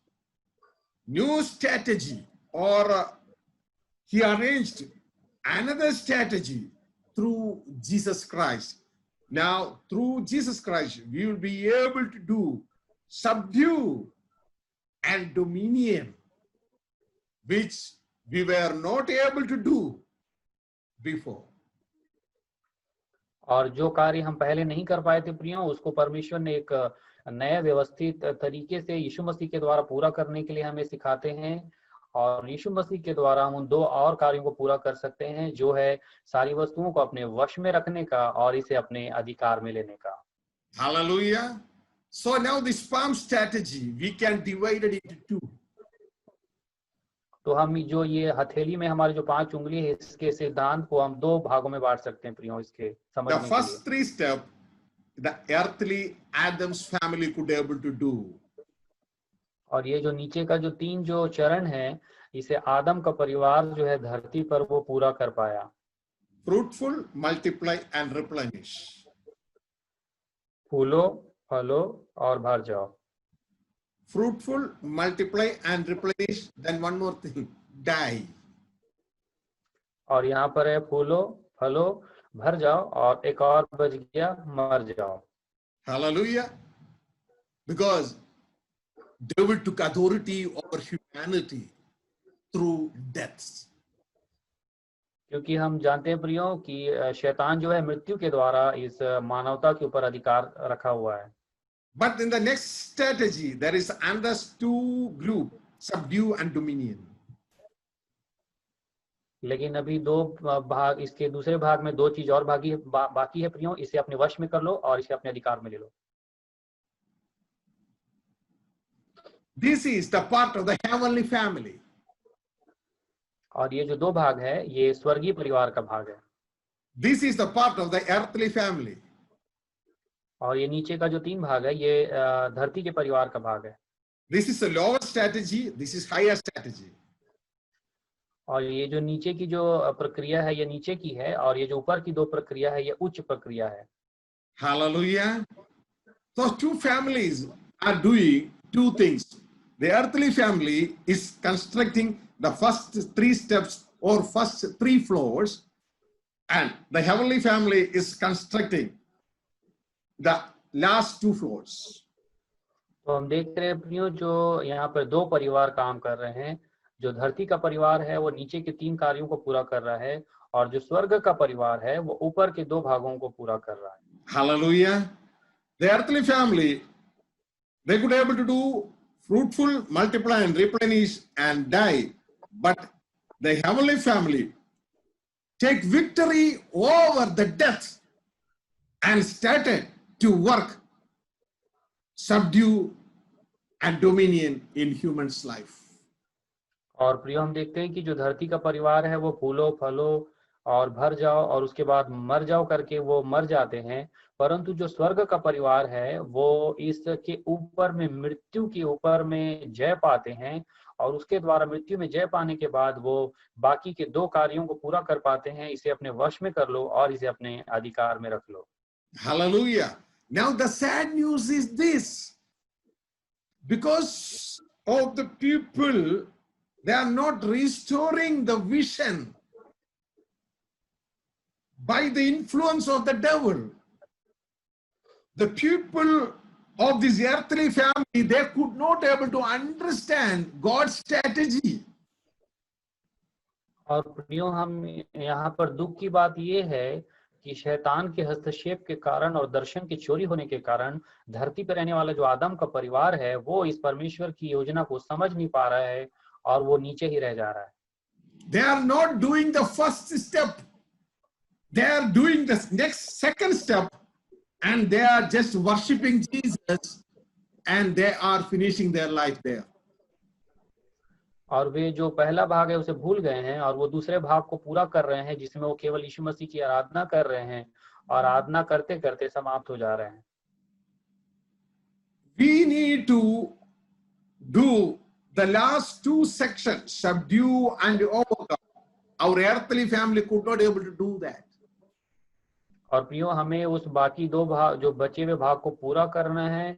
new strategy, or he arranged another strategy through Jesus Christ. Now, through Jesus Christ, we will be able to do subdue and dominion, which we were not able to do before. और जो कार्य हम पहले नहीं कर पाए थे प्रियो, उसको परमेश्वर ने एक नए व्यवस्थित तरीके से यीशु मसीह के द्वारा पूरा करने के लिए हमें सिखाते हैं, और यीशु मसीह के द्वारा हम उन 2 और कार्यों को पूरा कर सकते हैं, जो है सारी वस्तुओं को अपने वश में रखने का और इसे अपने अधिकार में लेने का। Hallelujah. So now this palm strategy, we can divide it into 2. तो हम जो ये हथेली में हमारे जो 5 उंगली है, इसके सिद्धांत को हम 2 भागों में बांट सकते हैं प्रियो, इसके समझने The के first लिए। 3 steps, the earthly Adam's family could able to do. और ये जो नीचे का जो 3 जो चरण है, इसे आदम का परिवार जो है धरती पर वो पूरा कर पाया। Fruitful, multiply, and replenish. फूलो, फलो और भर जाओ। Fruitful, multiply, and replenish. Then one more thing, die. और यहाँ पर है फूलो, फलो, भर जाओ, और एक और बच गया, मर जाओ। Hallelujah. Because devil took authority over humanity through deaths. क्योंकि हम जानते हैं प्रियो कि शैतान जो है मृत्यु के द्वारा इस मानवता के ऊपर अधिकार रखा हुआ है। But in the next strategy, there is another two group, subdue and dominion. लेकिन अभी दो भाग, इसके दूसरे भाग में 2 चीज और बाकी है प्रियो। इसे अपने वश में कर लो और इसे अपने अधिकार में ले लो। This is the part of the heavenly family. और ये जो 2 भाग है, ये स्वर्गीय परिवार का भाग है। This is the part of the earthly family. और ये नीचे का जो 3 भाग है, ये धरती के परिवार का भाग है। This is the lower strategy. This is higher strategy. और ये जो नीचे की जो प्रक्रिया है, ये नीचे की है, और ये जो ऊपर की 2 प्रक्रिया है, ये उच्च प्रक्रिया है। Hallelujah. So two families are doing two things. The earthly family is constructing the first 3 steps or first 3 floors, and the heavenly family is constructing the last 2 floors. तो हम देख रहे हैं प्रियो, जो यहाँ पर 2 परिवार काम कर रहे हैं। जो धरती का परिवार है वो नीचे के 3 कार्यों को पूरा कर रहा है, और जो स्वर्ग का परिवार है वो ऊपर के 2 भागों को पूरा कर रहा है। Hallelujah. The earthly family, they could able to do fruitful, multiply and replenish and die. But the heavenly family take victory over the death and started to work, subdue and dominion in human's life. और प्रियो, हम देखते हैं कि जो धरती का परिवार है वो फूलो, फलो और भर जाओ और उसके बाद मर जाओ करके वो मर जाते हैं। परंतु जो स्वर्ग का परिवार है वो इसके ऊपर में, मृत्यु के ऊपर में जय पाते हैं, और उसके द्वारा मृत्यु में जय पाने के बाद वो बाकी के 2 कार्यों को पूरा कर पाते हैं। इसे अपने वश में कर लो और इसे अपने अधिकार में रख लो। Hallelujah. Now the sad news is this. Because of the people, they are not restoring the vision by the influence of the devil. The people of this earthly family, they could not able to understand God's strategy. और प्रियो, हम यहाँ पर दुख की बात ये है कि शैतान के हस्तक्षेप के कारण और दर्शन की चोरी होने के कारण धरती पर रहने वाला जो आदम का परिवार है वो इस परमेश्वर की योजना को समझ नहीं पा रहा है, और वो नीचे ही रह जा रहा है। They are not doing the first step. They are doing the second step, and they are just worshiping Jesus, and they are finishing their life there. और वे जो पहला भाग है उसे भूल गए हैं, और वो दूसरे भाग को पूरा कर रहे हैं जिसमें वो केवल यीशु मसीह की आराधना कर रहे हैं, और आराधना करते करते समाप्त हो जा रहे हैं। We need to do the last 2 sections, subdue and overcome. Our earthly family could not able to do that. और प्रियो, हमें उस बाकी 2 भाग, जो बचे हुए भाग को पूरा करना है,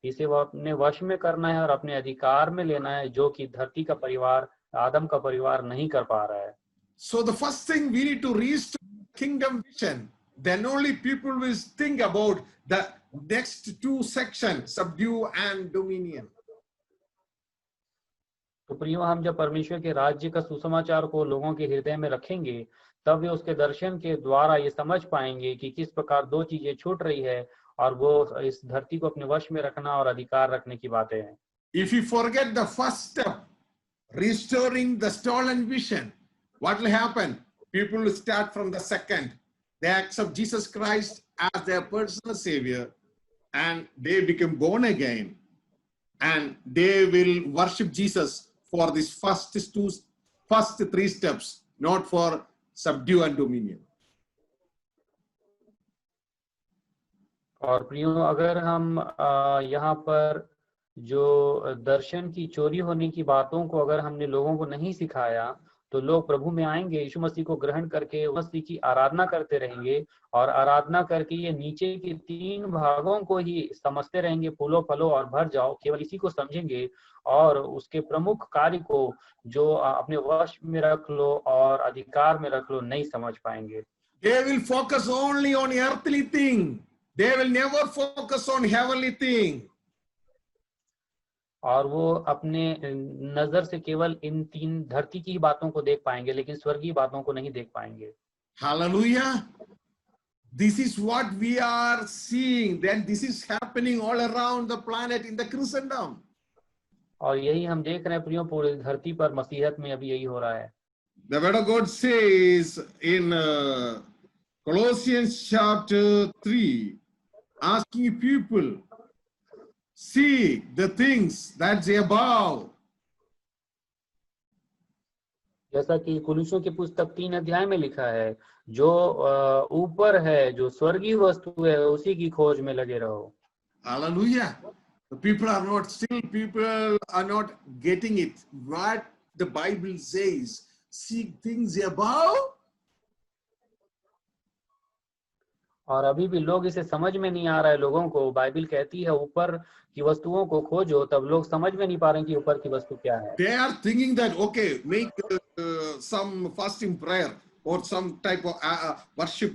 इसे वो अपने वश में करना है और अपने अधिकार में लेना है, जो कि धरती का परिवार, आदम का परिवार नहीं कर पा रहा है। So the first thing we need to restore kingdom vision. Then only people will think about the next 2 sections, subdue and dominion. तो प्रियो, हम जब परमेश्वर के राज्य का सुसमाचार को लोगों के हृदय में रखेंगे, तब वे उसके दर्शन के द्वारा ये समझ पाएंगे कि किस प्रकार 2 चीजें छूट रही है, और वो इस धरती को अपने वश में रखना और अधिकार रखने की बातें हैं। If you forget the first step, restoring the stolen vision, what will happen? People will start from the second. They accept Jesus Christ as their personal savior, and they become born again, and they will worship Jesus for these first 3 steps, not for subdue and dominion. और प्रियो, अगर हम यहाँ पर जो दर्शन की चोरी होने की बातों को अगर हमने लोगों को नहीं सिखाया तो लोग प्रभु में आएंगे, यीशु मसीह को ग्रहण करके मसीह की आराधना करते रहेंगे और आराधना करके ये नीचे के 3 भागों को ही समझते रहेंगे, फूलो फलो और भर जाओ, केवल इसी को समझेंगे और उसके प्रमुख कार्य को जो अपने वश में रख लो और अधिकार में रख लो नहीं समझ पाएंगे। They will focus only on earthly thing. They will never focus on heavenly thing. और वो अपने नजर से केवल इन 3 धरती की बातों को देख पाएंगे लेकिन स्वर्गीय बातों को नहीं देख पाएंगे। Hallelujah. This is what we are seeing. Then this is happening all around the planet in the Christendom. और यही हम देख रहे हैं प्रियो, पूरी धरती पर मसीहत में अभी यही हो रहा है। The word of God says in Colossians chapter 3, asking people, see the things that's above. जैसा कि कुलुस्सियों की पुस्तक 3 अध्याय में लिखा है, जो ऊपर है, जो स्वर्गीय वस्तु है, उसी की खोज में लगे रहो। Hallelujah. The people are not getting it. What the Bible says, seek things above. और अभी भी लोग इसे समझ में नहीं आ रहा है लोगों को। बाइबल कहती है ऊपर की वस्तुओं को खोजो, तब लोग समझ में नहीं पा रहे कि ऊपर की वस्तु क्या है। They are thinking that, okay, make some fasting prayer or some type of worship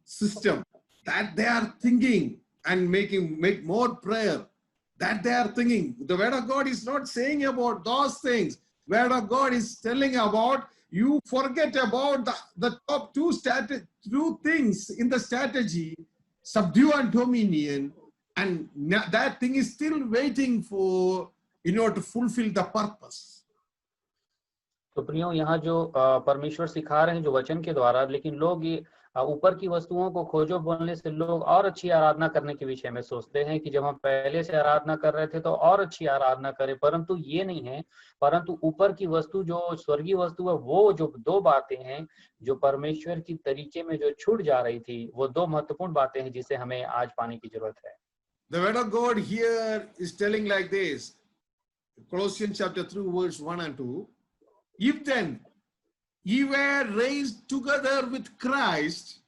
system. That they are thinking and make more prayer. That they are thinking. The word of God is not saying about those things. Word of God is telling about you forget about the top two things in the strategy, subdue and dominion, and that thing is still waiting for in order to fulfill the purpose. तो प्रियो, यहाँ जो परमेश्वर सिखा रहे हैं जो वचन के द्वारा, लेकिन लोग ये ऊपर की वस्तुओं को खोजो बोलने से लोग और अच्छी आराधना करने के विषय में सोचते हैं कि जब हम पहले से आराधना कर रहे थे तो और अच्छी आराधना करें, परंतु ये नहीं है। परंतु ऊपर की वस्तु जो स्वर्गीय वस्तु है, वो जो 2 बातें हैं जो परमेश्वर की तरीके में जो छूट जा रही थी, वो 2 महत्वपूर्ण बातें हैं जिसे हमें आज पाने की जरूरत है। The word of God here is telling like this, Colossians chapter 3 verse 1 and 2, if then ye were raised together with Christ,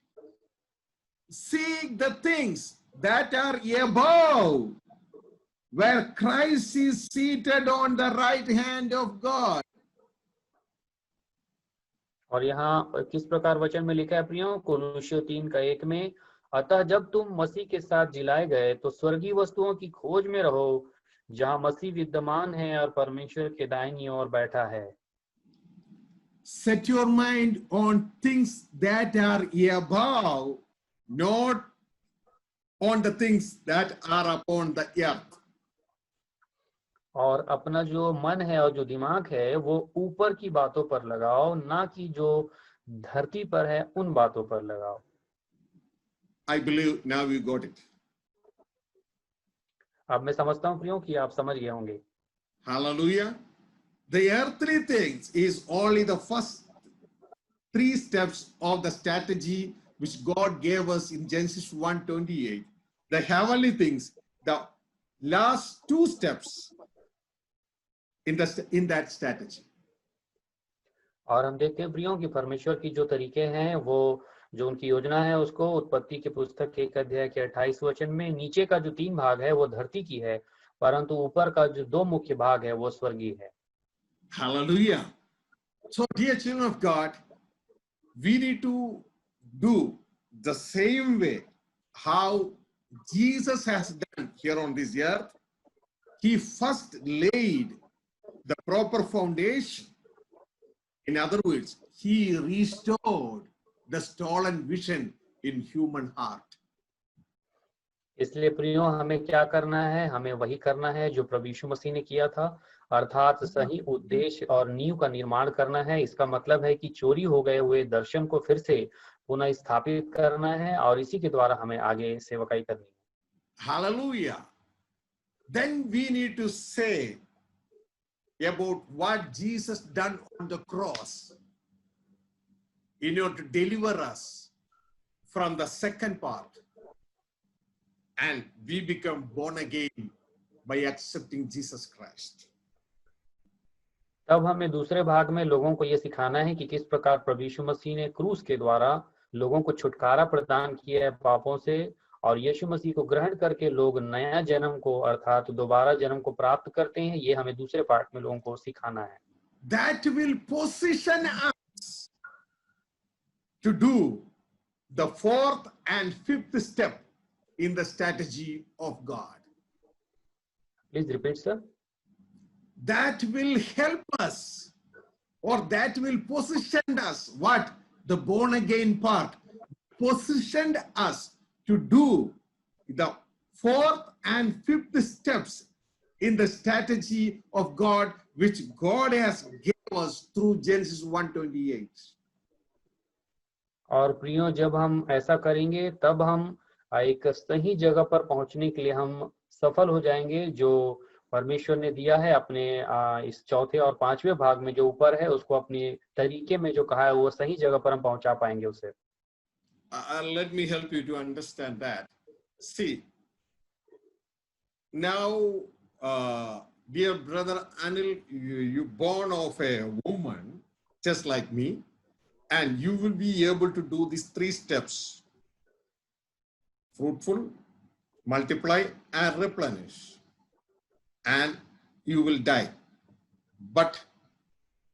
seek the things that are above, where Christ is seated on the right hand of God. और यहाँ किस प्रकार वचन में लिखा है प्रियो, कोलोसियों 3:1 में, अतः जब तुम मसीह के साथ जिलाए गए तो स्वर्गीय वस्तुओं की खोज में रहो जहाँ मसीह विद्यमान है और परमेश्वर के दाहिनी ओर बैठा है। Set your mind on things that are above, not on the things that are upon the earth. और अपना जो मन है और जो दिमाग है वो ऊपर की बातों पर लगाओ, ना कि जो धरती पर है उन बातों पर लगाओ। I believe now you got it. अब मैं समझता हूँ प्रियो कि आप समझ गए होंगे। Hallelujah. The earthly things is only the first 3 steps of the strategy which God gave us in Genesis 1:28. The heavenly things, the last 2 steps in that strategy. और हम देखते हैं प्रियो कि परमेश्वर की जो तरीके हैं, वो जो उनकी योजना है उसको उत्पत्ति के पुस्तक 1 अध्याय के 28 वचन में, नीचे का जो 3 भाग है वो धरती की है, परंतु ऊपर का जो 2 मुख्य भाग है वो स्वर्गीय है। Hallelujah. So dear children of God, we need to do the same way how Jesus has done here on this earth. He first laid the proper foundation. In other words, he restored the stolen vision in human heart. इसलिए प्रियो हमें क्या करना है, हमें वही करना है जो प्रभु यीशु मसीह ने किया था, अर्थात सही उद्देश्य और नींव का निर्माण करना है। इसका मतलब है कि चोरी हो गए हुए दर्शन को फिर से पुनः स्थापित करना है और इसी के द्वारा हमें आगे सेवकाई करनी है। Hallelujah. Then we need to say about what Jesus done on the cross in order to deliver us from the second part, and we become born again by accepting Jesus Christ. तब हमें दूसरे भाग में लोगों को ये सिखाना है कि किस प्रकार प्रभु यीशु मसीह ने क्रूस के द्वारा लोगों को छुटकारा प्रदान किया है पापों से, और यीशु मसीह को ग्रहण करके लोग नया जन्म को अर्थात दोबारा जन्म को प्राप्त करते हैं। ये हमें दूसरे पाठ में लोगों को सिखाना है। That will position us to do the fourth and fifth step in the strategy of God. Please repeat sir. That will help us, or that will position us, what the born again part positioned us to do the fourth and fifth steps in the strategy of God, which God has given us through Genesis 1:28. और प्रियो, जब हम ऐसा करेंगे तब हम एक सही जगह पर पहुंचने के लिए हम सफल हो जाएंगे। जो परमेश्वर ने दिया है अपने इस चौथे और पांचवें भाग में जो ऊपर है, उसको अपने तरीके में जो कहा है वो सही जगह पर हम पहुंचा पाएंगे उसे। Let me help you to understand that. See, now, dear brother Anil, you born of a woman just like me, and you will be able to do these 3 steps: fruitful, multiply, and replenish. And you will die. But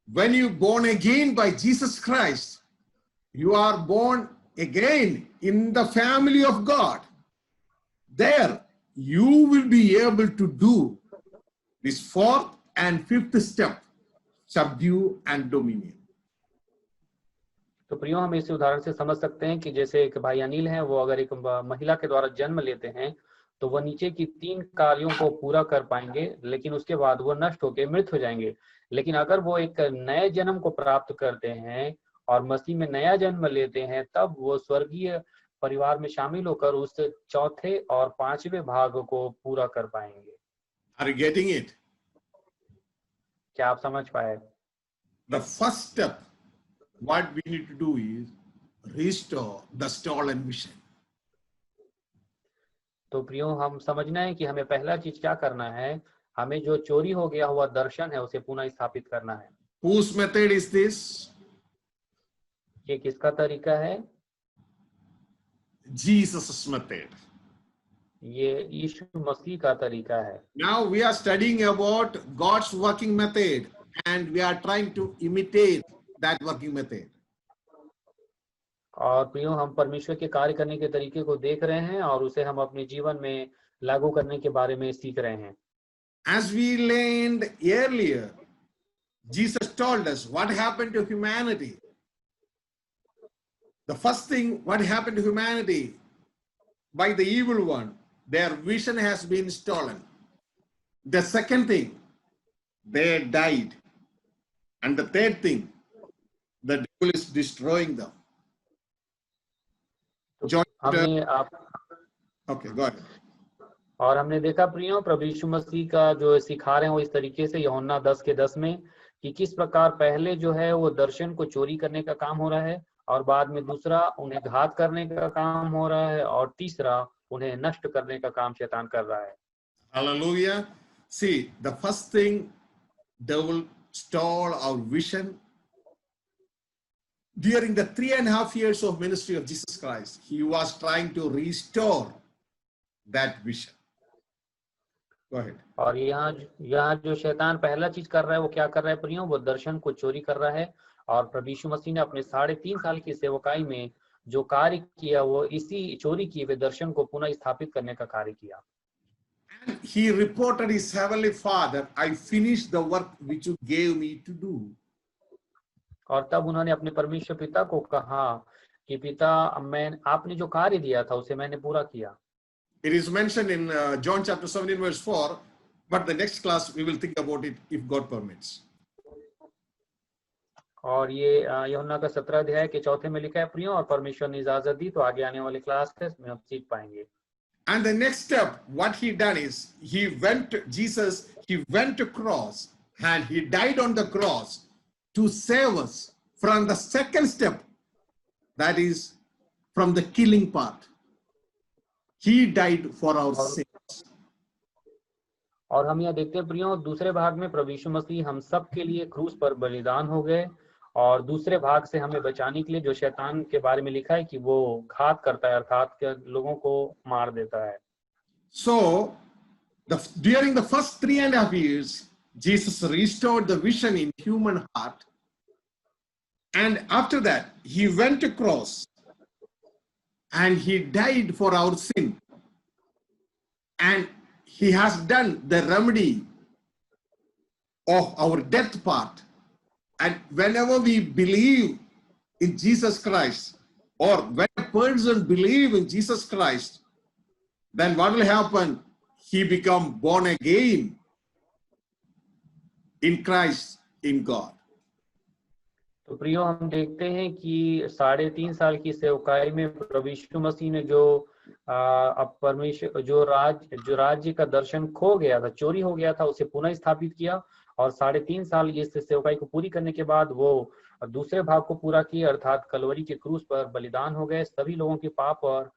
when you born again by Jesus Christ, you are born again in the family of God. There you will be able to do this fourth and fifth step, subdue and dominion. तो प्रियो, हम इस उदाहरण से समझ सकते हैं कि जैसे एक भाई अनिल है, वो अगर एक महिला के द्वारा जन्म लेते हैं तो वह नीचे की 3 कार्यों को पूरा कर पाएंगे, लेकिन उसके बाद वो नष्ट होकर मृत हो जाएंगे। लेकिन अगर वो एक नए जन्म को प्राप्त करते हैं और मसीह में नया जन्म लेते हैं, तब वो स्वर्गीय परिवार में शामिल होकर उस चौथे और पांचवें भाग को पूरा कर पाएंगे। Are you getting it? क्या आप समझ पाए? The first step, what we need to do is restore the stolen vision. तो प्रियो, हम समझना है कि हमें पहला चीज क्या करना है, हमें जो चोरी हो गया हुआ दर्शन है उसे पुनः स्थापित करना है। Whose method is this? ये किसका तरीका है? Jesus' method. ये यीशु मसीह का तरीका है। Now we are studying about God's working method, and we are trying to imitate that working method. और प्रियो, हम परमेश्वर के कार्य करने के तरीके को देख रहे हैं और उसे हम अपने जीवन में लागू करने के बारे में सीख रहे हैं। As we learned earlier, Jesus told us what happened to humanity. The first thing, what happened to humanity by the evil one, their vision has been stolen. The second thing, they died. And the third thing, the devil is destroying them. John, okay, go ahead. और हमने देखा प्रियो, प्रभु यीशु मसीह का जो सिखा रहे हैं वो इस तरीके से यूहन्ना 10:10 में, कि किस प्रकार पहले जो है वो दर्शन को चोरी करने का काम हो रहा है, और बाद में दूसरा उन्हें घात करने का काम हो रहा है, और तीसरा उन्हें नष्ट करने का काम शैतान कर रहा है। Hallelujah. See, the first thing, devil stole our vision. During the 3.5 years of ministry of Jesus Christ, he was trying to restore that vision. Go ahead. और यहाँ जो शैतान पहला चीज कर रहा है वो क्या कर रहा है प्रियो, वो दर्शन को चोरी कर रहा है। और प्रभु यीशु मसीह ने अपने 3.5 साल की सेवकाई में जो कार्य किया वो इसी चोरी किए हुए दर्शन को पुनः स्थापित करने का कार्य किया। And he reported his heavenly Father, I finished the work which you gave me to do. और तब उन्होंने अपने परमेश्वर पिता को कहा कि पिता, आपने जो कार्य दिया था उसे मैंने पूरा किया। It is mentioned in John chapter 17 verse 4, but the next class we will think about it if God permits. और ये यूहन्ना का 17 अध्याय के 4 में लिखा है प्रियो, और परमेश्वर ने इजाजत दी तो आगे आने वाले क्लास में हम सीख पाएंगे। And the next step, what he done is, he went to cross, and he died on the cross to save us from the second step, that is from the killing part. He died for our sins. और हम यह देखते हैं प्रियो, दूसरे भाग में प्रभु यीशु मसीह हम सब के लिए क्रूस पर बलिदान हो गए, और दूसरे भाग से हमें बचाने के लिए जो शैतान के बारे में लिखा है कि वो घात करता है, अर्थात के लोगों को मार देता है। So, during the first 3.5 years, Jesus restored the vision in human heart. And after that, he went to cross and he died for our sin. And he has done the remedy of our death part. And whenever we believe in Jesus Christ, or when a person believes in Jesus Christ, then what will happen? He become born again in Christ, in God. तो प्रियो, हम देखते हैं कि 3.5 साल की सेवकाई में प्रभु यीशु मसीह ने जो अब परमेश्वर जो राज्य का दर्शन खो गया था, चोरी हो गया था, उसे पुनः स्थापित किया, और 3.5 साल इस सेवकाई को पूरी करने के बाद वो दूसरे भाग को पूरा किया, अर्थात कलवरी के क्रूस पर बलिदान हो गए सभी लोगों के पाप और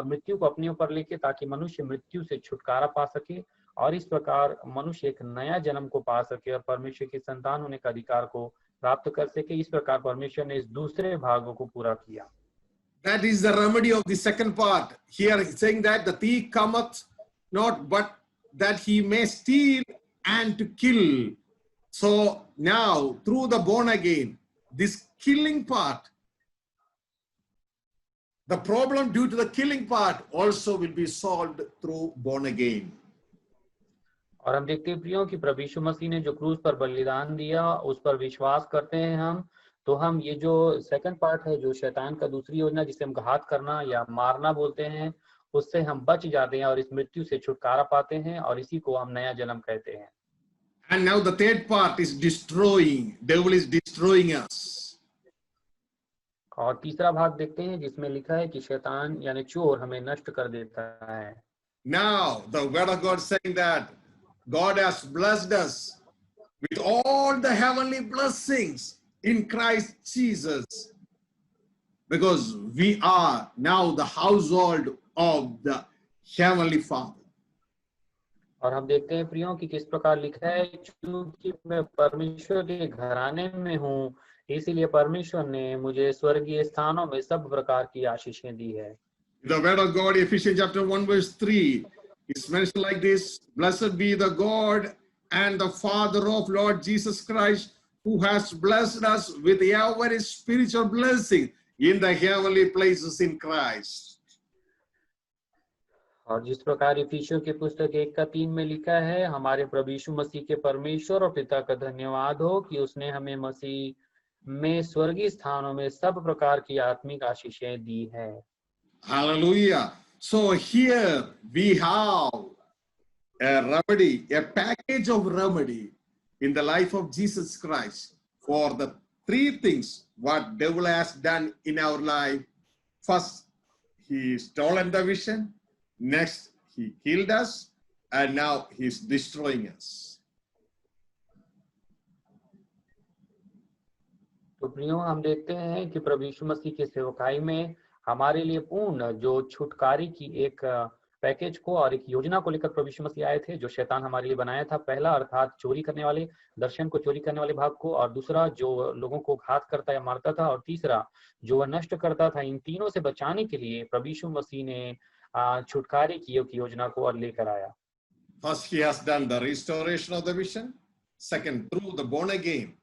मृत्यु को अपने ऊपर लेके, ताकि मनुष्य मृत्यु से छुटकारा पा सके और इस प्रकार मनुष्य एक नया जन्म को पा सके और परमेश्वर की संतान होने का अधिकार को प्राप्त कर सके। इस प्रकार परमेश्वर ने इस दूसरे भागों को पूरा किया। That is the remedy of the second part. Here he's saying that the thief cometh not but that he may steal and to kill. So now through the born again, this killing part, the problem due to the killing part also will be solved through born again. और हम देखते हैं प्रियो कि प्रभु यीशु मसीह ने जो क्रूस पर बलिदान दिया, उस पर विश्वास करते हैं हम, तो हम ये जो सेकंड पार्ट है, जो शैतान का दूसरी योजना जिसे हम घात करना या मारना बोलते हैं, उससे हम बच जाते हैं और इस मृत्यु से छुटकारा पाते हैं, और इसी को हम नया जन्म कहते हैं। And now the third part is destroying. Devil is destroying us. और तीसरा भाग देखते हैं जिसमें लिखा है कि शैतान यानी चोर हमें नष्ट कर देता है। Now the word of God saying that God has blessed us with all the heavenly blessings in Christ Jesus, because we are now the household of the heavenly Father. और हम देखते हैं प्रियो कि किस प्रकार लिखा है, क्योंकि मैं परमेश्वर के घराने में हूँ, इसीलिए परमेश्वर ने मुझे स्वर्गीय स्थानों में सब प्रकार की आशीषें दी है। The word of God, Ephesians chapter 1 verse 3, is mentioned like this: Blessed be the God and the Father of Lord Jesus Christ, who has blessed us with every spiritual blessing in the heavenly places in Christ. और जिस प्रकार इफिसियों की पुस्तक 1:3 में लिखा है, हमारे प्रभु यीशु मसीह के परमेश्वर और पिता का धन्यवाद हो कि उसने हमें मसीह में स्वर्गीय स्थानों में सब प्रकार की आत्मिक आशीषें दी है। Hallelujah. So here we have a remedy, a package of remedy in the life of Jesus Christ for the three things what devil has done in our life. First, he stolen the vision. Next, he killed us. And now he's destroying us. तो प्रियो, हम देखते हैं कि प्रभु यीशु मसीह की सेवकाई में हमारे लिए पूर्ण जो छुटकारे की एक पैकेज को और एक योजना को लेकर प्रभु यीशु मसीह आए थे, जो शैतान हमारे लिए बनाया था। पहला अर्थात चोरी करने वाले, दर्शन को चोरी करने वाले भाग को, और दूसरा जो लोगों को घात करता या मारता था, और तीसरा जो वह नष्ट करता था। इन तीनों से बचाने के लिए प्रभु यीशु मसीह ने छुटकारे की योजना को और लेकर आया। First, he has done the restoration of the vision. Second, through the born again,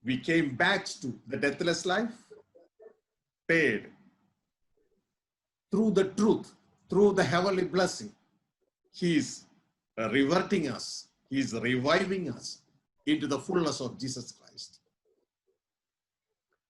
we came back to the deathless life. Third, through the truth, through the heavenly blessing, he is reverting us, he is reviving us into the fullness of Jesus Christ.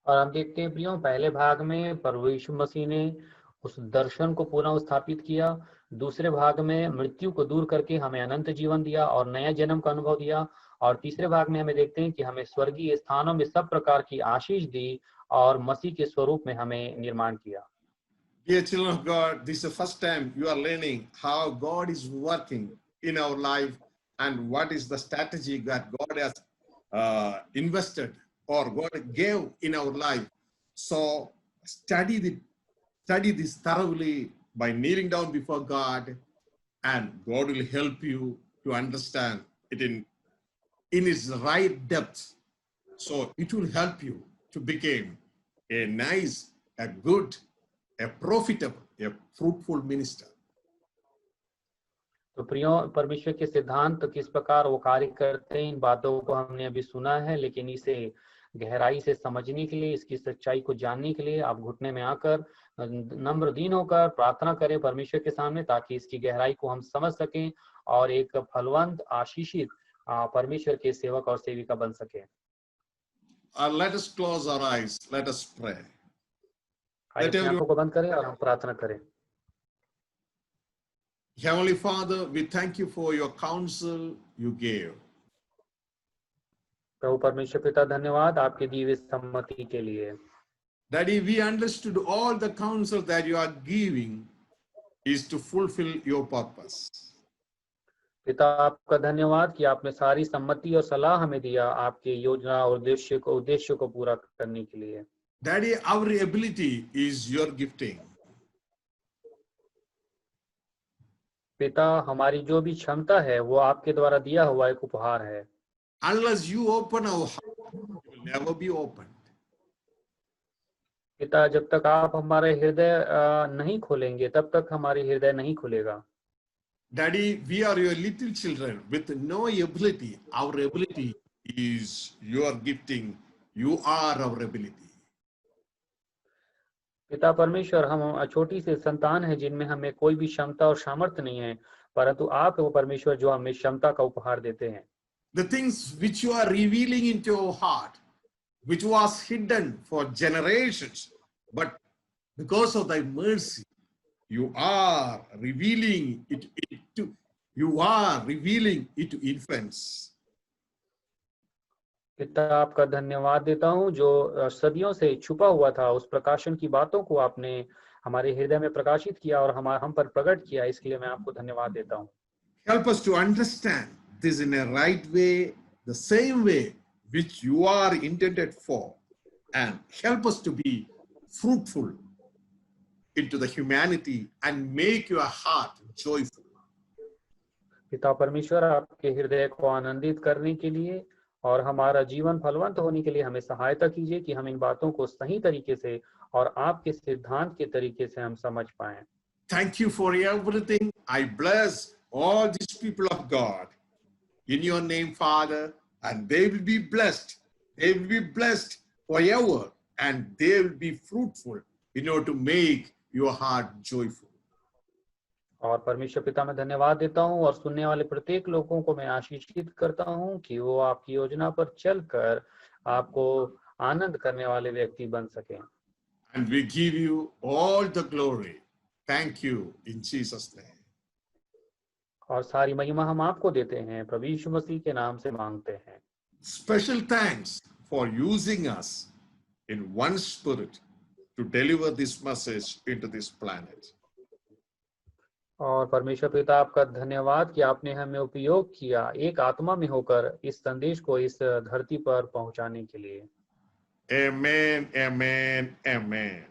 और हम देखते हैं प्रियो, पहले भाग में प्रभु यीशु मसीह ने उस दर्शन को पुनः स्थापित किया, दूसरे भाग में मृत्यु को दूर करके हमें अनंत जीवन दिया और नया जन्म का अनुभव दिया, और तीसरे भाग में हमें देखते हैं कि हमें स्वर्गीय स्थानों में सब प्रकार की आशीष दी और मसीह के स्वरूप में हमें निर्माण किया। Dear children of God, this is the first time you are learning how God is working in our life and what is the strategy that God has invested or God gave in our life. So study this thoroughly by kneeling down before God and God will help you to understand it in its right depth. So it will help you to become a nice, a good, a profitable, a fruitful minister. तो प्रियो, परमेश्वर के सिद्धांत किस प्रकार वो कार्य करते हैं, इन बातों को हमने अभी सुना है, लेकिन इसे गहराई से समझने के लिए, इसकी सच्चाई को जानने के लिए आप घुटने में आकर नम्र दीन होकर प्रार्थना करें परमेश्वर के सामने, ताकि इसकी गहराई को हम समझ सकें और एक फलवंत आशीषित परमेश्वर के सेवक और सेविका बन सके। Let us close our eyes. Let us pray. आइए अपनी आंखों को बंद करें और हम प्रार्थना करें। Heavenly Father, we thank you for your counsel you gave. प्रभु परमेश्वर पिता, धन्यवाद आपके दी हुई सम्मति के लिए। Daddy, we understood all the counsel that you are giving is to fulfill your purpose. पिता, आपका धन्यवाद कि आपने सारी सम्मति और सलाह हमें दिया आपके योजना और उद्देश्य को पूरा करने के लिए। Daddy, our ability is your gifting. पिता, हमारी जो भी क्षमता है वो आपके द्वारा दिया हुआ एक उपहार है। Unless you open our heart, it will never be opened. पिता, जब तक आप हमारे हृदय नहीं खोलेंगे तब तक हमारे हृदय नहीं खुलेगा। Daddy, we are your little children with no ability. Our ability is your gifting. You are our ability. पिता परमेश्वर, हम छोटी सी संतान है जिनमें हमें कोई भी क्षमता और सामर्थ्य नहीं है, परंतु आप वो परमेश्वर जो हमें क्षमता का उपहार देते हैं। The things which you are revealing into your heart, which was hidden for generations, but because of thy mercy, you are revealing it to infants. पिता, आपका धन्यवाद देता हूँ जो सदियों से छुपा हुआ था, उस प्रकाशन की बातों को आपने हमारे हृदय में प्रकाशित किया और हम पर प्रकट किया, इसके लिए मैं आपको धन्यवाद देता हूँ। Help us to understand this in a right way, the same way which you are intended for, and help us to be fruitful into the humanity and make your heart joyful. पिता परमेश्वर, आपके हृदय को आनंदित करने के लिए और हमारा जीवन फलवंत होने के लिए हमें सहायता कीजिए कि हम इन बातों को सही तरीके से और आपके सिद्धांत के तरीके से हम समझ पाएं। Thank you for everything. I bless all these people of God in your name, Father, and they will be blessed. They will be blessed forever, and they will be fruitful in order to make your heart joyful. और परमेश्वर पिता, मैं धन्यवाद देता हूँ और सुनने वाले प्रत्येक लोगों को मैं आशीषित करता हूँ कि वो आपकी योजना पर चलकर आपको आनंद करने वाले व्यक्ति बन सकें। And we give you all the glory. Thank you in Jesus' name. और सारी महिमा हम आपको देते हैं, प्रभु यीशु मसीह के नाम से मांगते हैं। Special thanks for using us in one spirit to deliver this message into this planet. और परमेश्वर पिता, आपका धन्यवाद कि आपने हमें उपयोग किया एक आत्मा में होकर इस संदेश को इस धरती पर पहुंचाने के लिए। Amen, amen, amen.